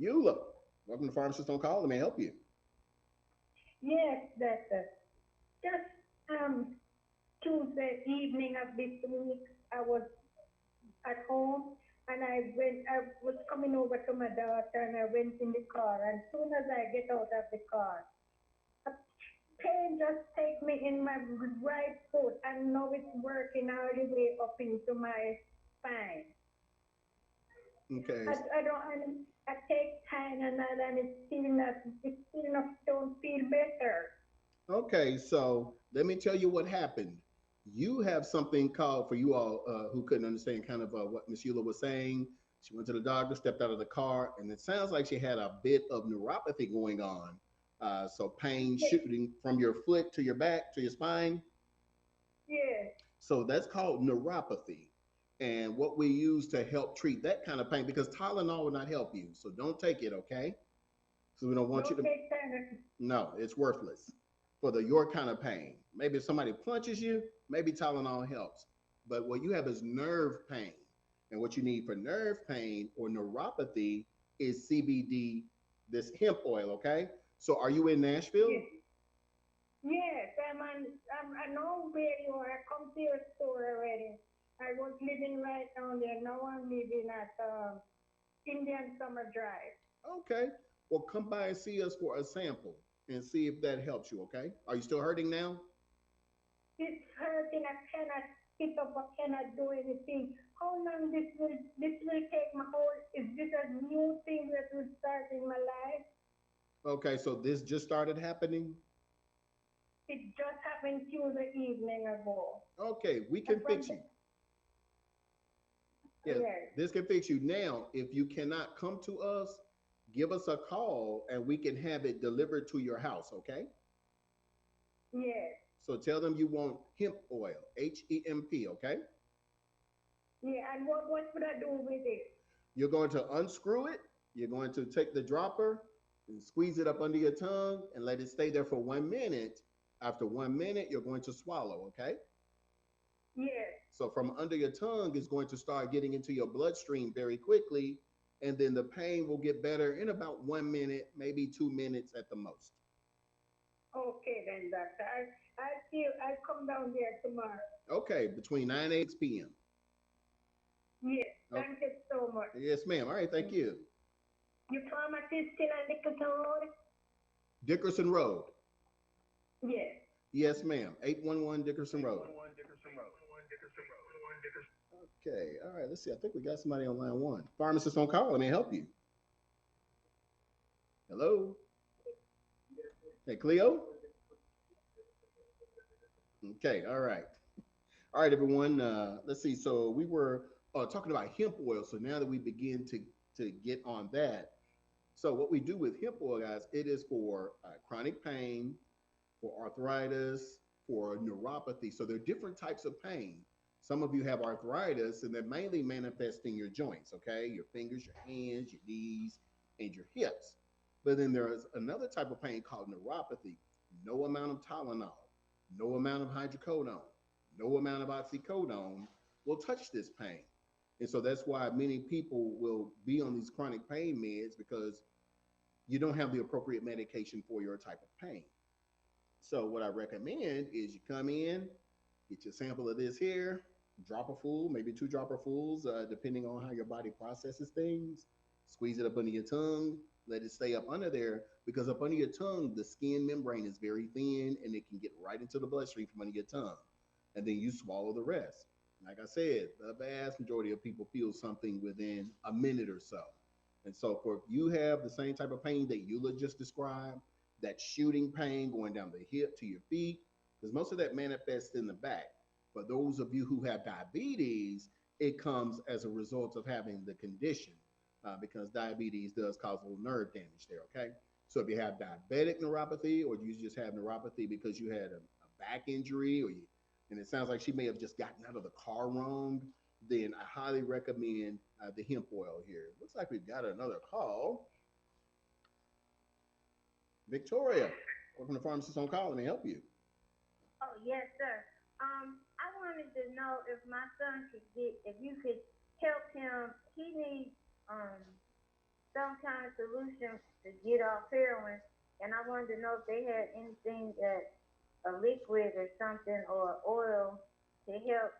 Eula, welcome to Pharmacist on Call. Let me help you. Yes, doctor. Just Tuesday evening of this week, I was at home and I was coming over to my daughter and I went in the car. And as soon as I get out of the car, a pain just take me in my right foot and now it's working all the way up into my spine. Okay. I take time and it's still not don't feel better. Okay, so let me tell you what happened. You have something called, for you all who couldn't understand kind of what Miss Eula was saying. She went to the doctor, stepped out of the car, and it sounds like she had a bit of neuropathy going on. So pain shooting from your foot to your back to your spine. Yeah. So that's called neuropathy. And what we use to help treat that kind of pain, because Tylenol will not help you. So don't take it, okay? So we don't want you to. No, it's worthless for your kind of pain. Maybe if somebody punches you, maybe Tylenol helps. But what you have is nerve pain. And what you need for nerve pain or neuropathy is CBD, this hemp oil, okay? So are you in Nashville? Yes, I know where you are. I come to your store already. I was living right down there. Now I'm living at Indian Summer Drive. Okay. Well, come by and see us for a sample and see if that helps you, okay? Are you still hurting now? It's hurting. I cannot sit up. I cannot do anything. How long this will take my whole, is this a new thing that will start in my life? Okay, so this just started happening? It just happened Tuesday evening ago. Okay, we can fix you. Yes, this can fix you. Now, if you cannot come to us, give us a call and we can have it delivered to your house, okay? Yes. So tell them you want hemp oil, H-E-M-P, okay? Yeah, and what would I do with it? You're going to unscrew it. You're going to take the dropper and squeeze it up under your tongue and let it stay there for 1 minute. After 1 minute, you're going to swallow, okay? Yes. So from under your tongue, it's going to start getting into your bloodstream very quickly. And then the pain will get better in about 1 minute, maybe 2 minutes at the most. Okay then, doctor. I'll come down there tomorrow. Okay, between 9 and 8 p.m. Yes, Okay. thank you so much. Yes, ma'am. All right, thank you. Your pharmacy is still on Dickinson Road? Dickerson Road. Yes. Yes, ma'am. 811 Dickerson Road. Okay, all right, let's see. I think we got somebody on line one. Pharmacist on call. Let me help you. Hello? Hey, Cleo? Okay, all right. All right, everyone. Let's see. So we were talking about hemp oil. So now that we begin to get on that. So what we do with hemp oil, guys, it is for chronic pain, for arthritis, for neuropathy. So there are different types of pain. Some of you have arthritis, and they're mainly manifesting your joints, okay? Your fingers, your hands, your knees, and your hips. But then there's another type of pain called neuropathy. No amount of Tylenol, no amount of hydrocodone, no amount of oxycodone will touch this pain. And so that's why many people will be on these chronic pain meds, because you don't have the appropriate medication for your type of pain. So what I recommend is you come in, get your sample of this here, dropper full, maybe 2 dropper fulls, depending on how your body processes things. Squeeze it up under your tongue, let it stay up under there, because up under your tongue, the skin membrane is very thin and it can get right into the bloodstream from under your tongue. And then you swallow the rest. Like I said, the vast majority of people feel something within a minute or so. And so if you have the same type of pain that Eula just described, that shooting pain going down the hip to your feet, because most of that manifests in the back. For those of you who have diabetes, it comes as a result of having the condition, because diabetes does cause a little nerve damage there, okay? So if you have diabetic neuropathy, or you just have neuropathy because you had a back injury, and it sounds like she may have just gotten out of the car wrong, then I highly recommend the hemp oil here. Looks like we've got another call. Victoria, welcome to Pharmacist on Call. Let me help you. Oh, yes, sir. I wanted to know if my son if you could help him. He needs some kind of solution to get off heroin, and I wanted to know if they had anything that a liquid or something or oil to help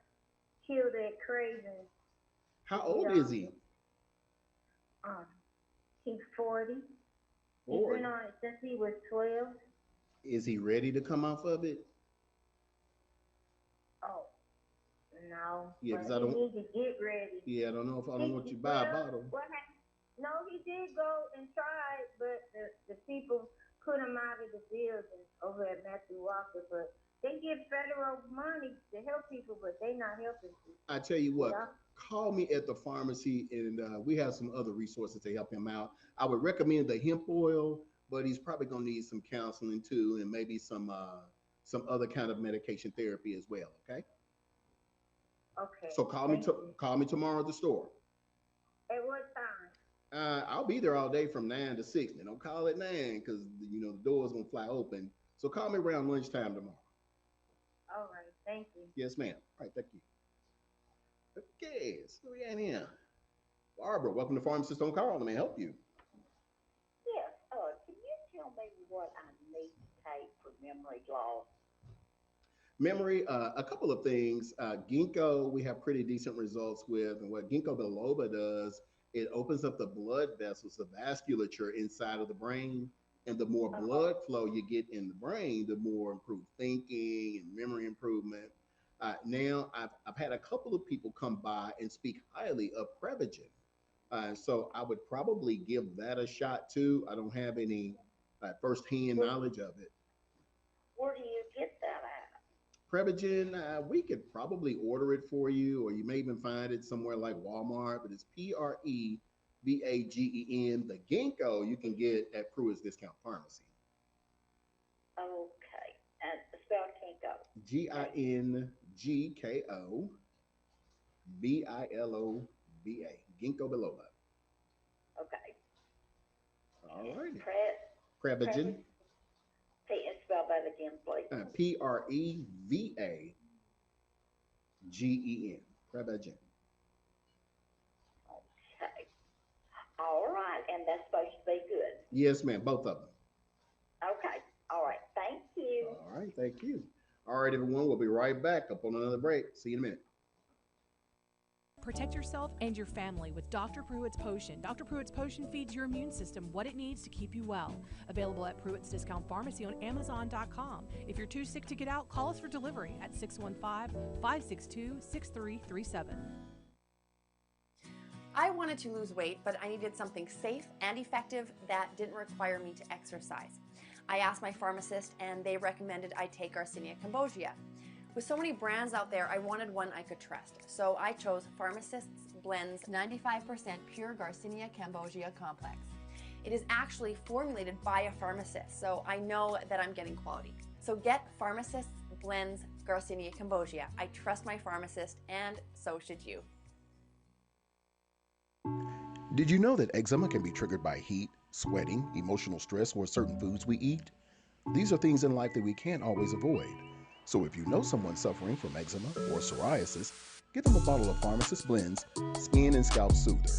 kill that craving. How old is he? He's 40. 40. He's been on it since he was 12. Is he ready to come off of it? Oh, no. Yeah, because but I don't. He needs to get ready. Yeah, I don't know if I don't want you to buy a bottle. No, he did go and try it, but the people put him out of the building over at Matthew Walker. But they give federal money to help people, but they not helping people. I tell you what, call me at the pharmacy, and we have some other resources to help him out. I would recommend the hemp oil, but he's probably going to need some counseling too, and maybe some other kind of medication therapy as well. Okay. Okay. So call me tomorrow at the store. At what time? I'll be there all day from 9 to 6. Now, don't call at 9 because the door's gonna fly open. So call me around lunchtime tomorrow. All right. Thank you. Yes, ma'am. All right. Thank you. Okay. So we got here. Barbara, welcome to Pharmacist on Call. Let me help you. Yes. Can you tell me what I need to take for memory loss? Memory, a couple of things. Ginkgo, we have pretty decent results with, and what ginkgo biloba does, it opens up the blood vessels, the vasculature inside of the brain, and the more blood flow you get in the brain, the more improved thinking and memory improvement. Now, I've had a couple of people come by and speak highly of Prevagen. So I would probably give that a shot too. I don't have any firsthand knowledge of it. Where do you get that at? Prevagen, we could probably order it for you, or you may even find it somewhere like Walmart, but it's Prevagen. The ginkgo you can get at Pruitt's Discount Pharmacy. Okay. And spell ginkgo. Gingko biloba. Ginkgo biloba. Okay. All righty. Prevagen. Spell that again, please. Prevagen. Prevagen. Okay. All right. And that's supposed to be good. Yes, ma'am. Both of them. Okay. All right. Thank Thank you. All right, everyone, we'll be right back up on another break. See you in a minute. Protect yourself and your family with Dr. Pruitt's Potion. Dr. Pruitt's Potion feeds your immune system what it needs to keep you well. Available at Pruitt's Discount Pharmacy on Amazon.com. If you're too sick to get out, call us for delivery at 615-562-6337. I wanted to lose weight, but I needed something safe and effective that didn't require me to exercise. I asked my pharmacist, and they recommended I take Garcinia Cambogia. With so many brands out there, I wanted one I could trust. So I chose Pharmacist's Blends 95% Pure Garcinia Cambogia Complex. It is actually formulated by a pharmacist, so I know that I'm getting quality. So get Pharmacist's Blends Garcinia Cambogia. I trust my pharmacist, and so should you. Did you know that eczema can be triggered by heat, sweating, emotional stress, or certain foods we eat? These are things in life that we can't always avoid. So if you know someone suffering from eczema or psoriasis, give them a bottle of Pharmacist Blends Skin and Scalp Soother.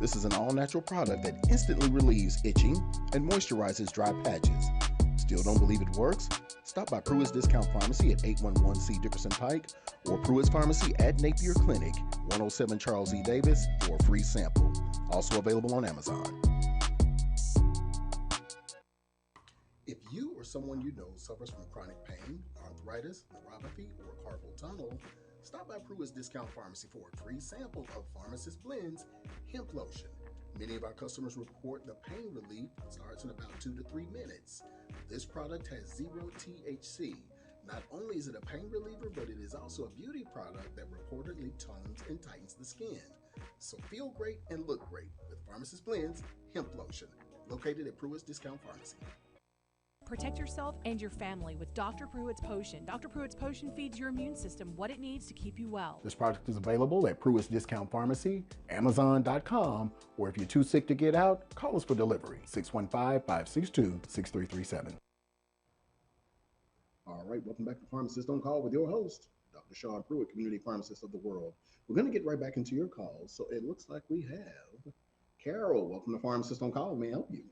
This is an all-natural product that instantly relieves itching and moisturizes dry patches. Still don't believe it works? Stop by Pruitt's Discount Pharmacy at 811C Dickerson Pike or Pruitt's Pharmacy at Napier Clinic, 107 Charles E. Davis for a free sample. Also available on Amazon. If you or someone you know suffers from chronic pain, arthritis, neuropathy, or carpal tunnel, stop by Pruitt's Discount Pharmacy for a free sample of Pharmacist Blends Hemp Lotion. Many of our customers report the pain relief starts in about 2 to 3 minutes. This product has 0 THC. Not only is it a pain reliever, but it is also a beauty product that reportedly tones and tightens the skin. So feel great and look great with Pharmacist Blends Hemp Lotion, located at Pruitt's Discount Pharmacy. Protect yourself and your family with Dr. Pruitt's Potion. Dr. Pruitt's Potion feeds your immune system what it needs to keep you well. This product is available at Pruitt's Discount Pharmacy, Amazon.com, or if you're too sick to get out, call us for delivery, 615-562-6337. All right, welcome back to Pharmacist on Call with your host, Dr. Sean Pruitt, Community Pharmacist of the World. We're going to get right back into your calls, so it looks like we have Carol. Welcome to Pharmacist on Call. May I help you?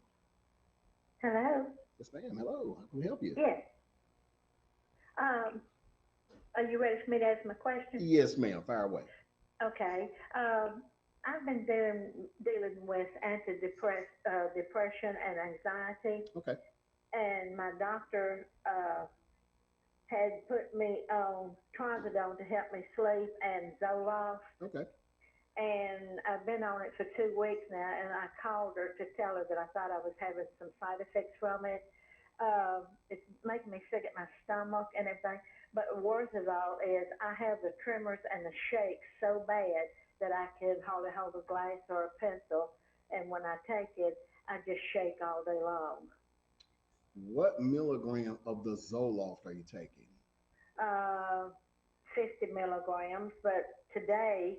Hello. Yes, ma'am. Hello. How can we help you? Yes. Are you ready for me to ask my question? Yes, ma'am. Fire away. Okay. I've been dealing with depression and anxiety. Okay. And my doctor had put me on trazodone to help me sleep and Zoloft. Okay. And I've been on it for 2 weeks now, and I called her to tell her that I thought I was having some side effects from it. It's making me sick at my stomach and everything. But worst of all is I have the tremors and the shakes so bad that I can hardly hold a glass or a pencil. And when I take it, I just shake all day long. What milligram of the Zoloft are you taking? 50 milligrams, but today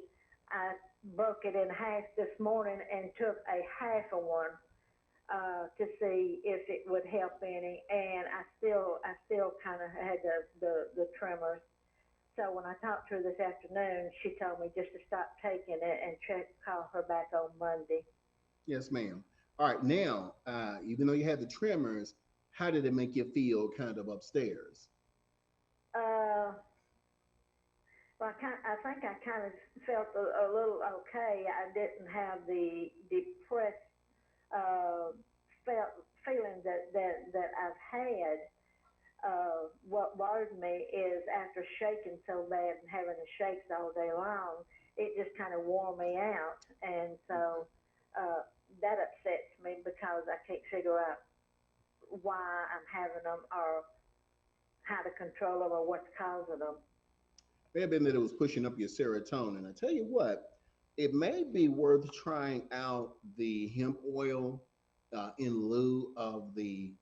I broke it in half this morning and took a half of one to see if it would help any, and I still kind of had the tremors. So when I talked to her this afternoon, she told me just to stop taking it and call her back on Monday. Yes, ma'am. All right, now, even though you had the tremors, how did it make you feel kind of upstairs? Well, I think I kind of felt a little okay. I didn't have the depressed feeling that I've had. What bothered me is after shaking so bad and having the shakes all day long, it just kind of wore me out. And so that upsets me because I can't figure out why I'm having them or how to control them or what's causing them. May have been that it was pushing up your serotonin. I tell you what, it may be worth trying out the hemp oil in lieu of the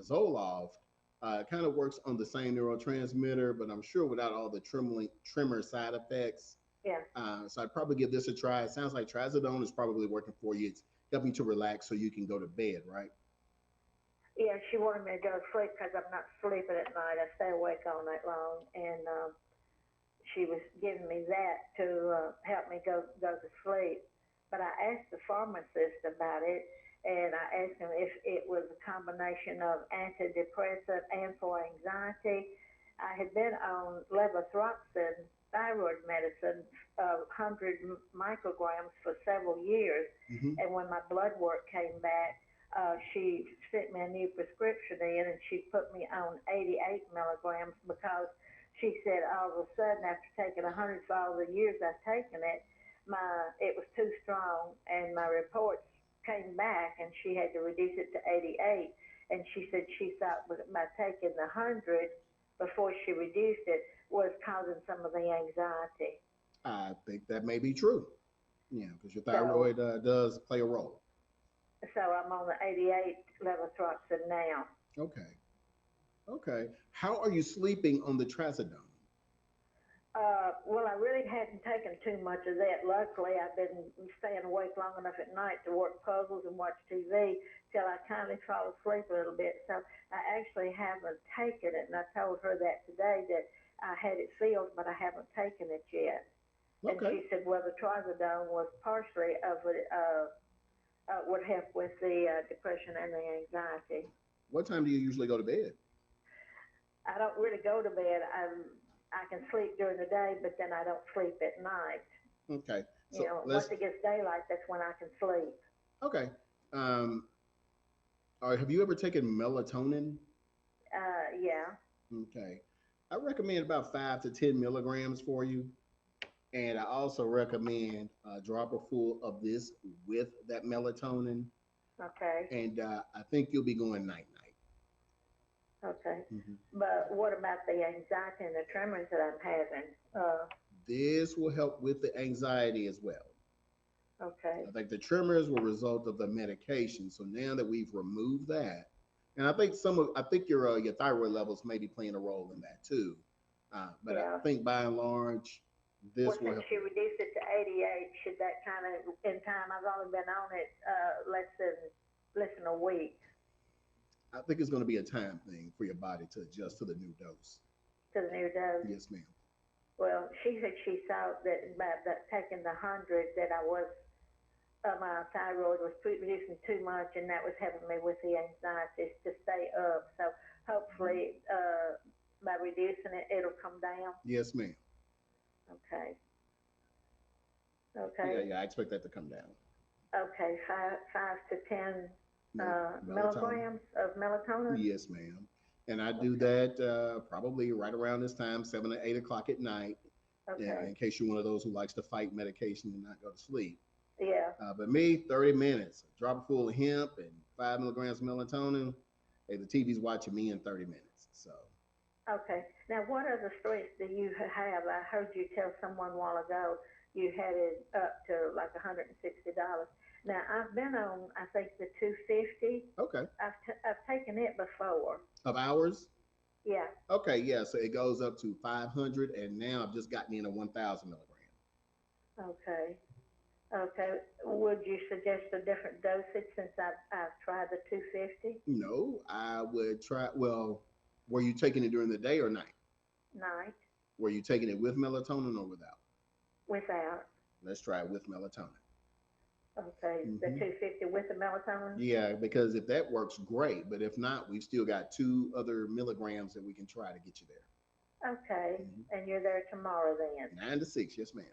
Zoloft. It kind of works on the same neurotransmitter, but I'm sure without all the tremor side effects. Yeah. So I'd probably give this a try. It sounds like trazodone is probably working for you. It's helping to relax so you can go to bed, right? Yeah, she wanted me to go to sleep because I'm not sleeping at night. I stay awake all night long, and she was giving me that to help me go to sleep. But I asked the pharmacist about it, and I asked him if it was a combination of antidepressant and for anxiety. I had been on levothyroxine thyroid medicine, 100 micrograms for several years, and when my blood work came back, she sent me a new prescription in, and she put me on 88 milligrams because she said all of a sudden after taking 100 for all the years I've taken it, it was too strong, and my reports came back, and she had to reduce it to 88. And she said she thought by taking the 100 before she reduced it was causing some of the anxiety. I think that may be true. Yeah, because your thyroid does play a role. So I'm on the 88 levothyroxine now. Okay. Okay. How are you sleeping on the trazodone? Well, I really hadn't taken too much of that. Luckily, I've been staying awake long enough at night to work puzzles and watch TV till I kindly fall asleep a little bit. So I actually haven't taken it, and I told her that today that I had it filled, but I haven't taken it yet. Okay. And she said, well, the trazodone was partially of it, would help with the depression and the anxiety. What time do you usually go to bed? I don't really go to bed. I can sleep during the day, but then I don't sleep at night. Okay. So once it gets daylight, that's when I can sleep. Okay. Have you ever taken melatonin? Yeah. Okay. I recommend about 5 to 10 milligrams for you. And I also recommend a dropper full of this with that melatonin. Okay. And I think you'll be going night-night. Okay. But what about the anxiety and the tremors that I'm having? This will help with the anxiety as well. Okay. I think the tremors were a result of the medication. So now that we've removed that, and I think your thyroid levels may be playing a role in that too. But yeah. I think by and large, this will help. She reduced it to 88. Should that kind of in time? I've only been on it less than a week. I think it's going to be a time thing for your body to adjust to the new dose. To the new dose? Yes, ma'am. Well, she said she saw that by taking the 100 that I was, my thyroid was producing too much, and that was helping me with the anxiety to stay up. So hopefully by reducing it, it'll come down. Yes, ma'am. Okay. Okay. Yeah, I expect that to come down. Okay, 5 to 10 milligrams of melatonin? Yes, ma'am. And I do that probably right around this time, 7 to 8 o'clock at night. Okay. In case you're one of those who likes to fight medication and not go to sleep. Yeah. But me, 30 minutes, drop a full of hemp and 5 milligrams of melatonin. Hey, the TV's watching me in 30 minutes. So. Okay. Now, what other strengths do you have? I heard you tell someone a while ago you had it up to like $160. Now, I've been on, I think, the 250. Okay. I've taken it before. Of hours? Yeah. Okay, yeah. So it goes up to 500, and now I've just gotten in a 1,000 milligram. Okay. Okay. Would you suggest a different dosage since I've tried the 250? No, I would try. Well, were you taking it during the day or night? Night. Were you taking it with melatonin or without? Without. Let's try it with melatonin. Okay, the 250 with the melatonin? Yeah, because if that works, great. But if not, we've still got 2 other milligrams that we can try to get you there. Okay, and you're there tomorrow then? 9 to 6, yes, ma'am.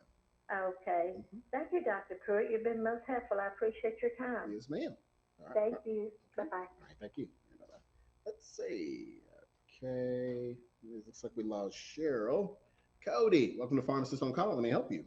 Okay. Thank you, Dr. Pruitt. You've been most helpful. I appreciate your time. Yes, ma'am. All right. Thank you. Okay. Bye-bye. All right, thank you. Bye-bye. Let's see. Okay, it looks like we lost Cheryl. Cody, welcome to Pharmacist on Call. Let me help you.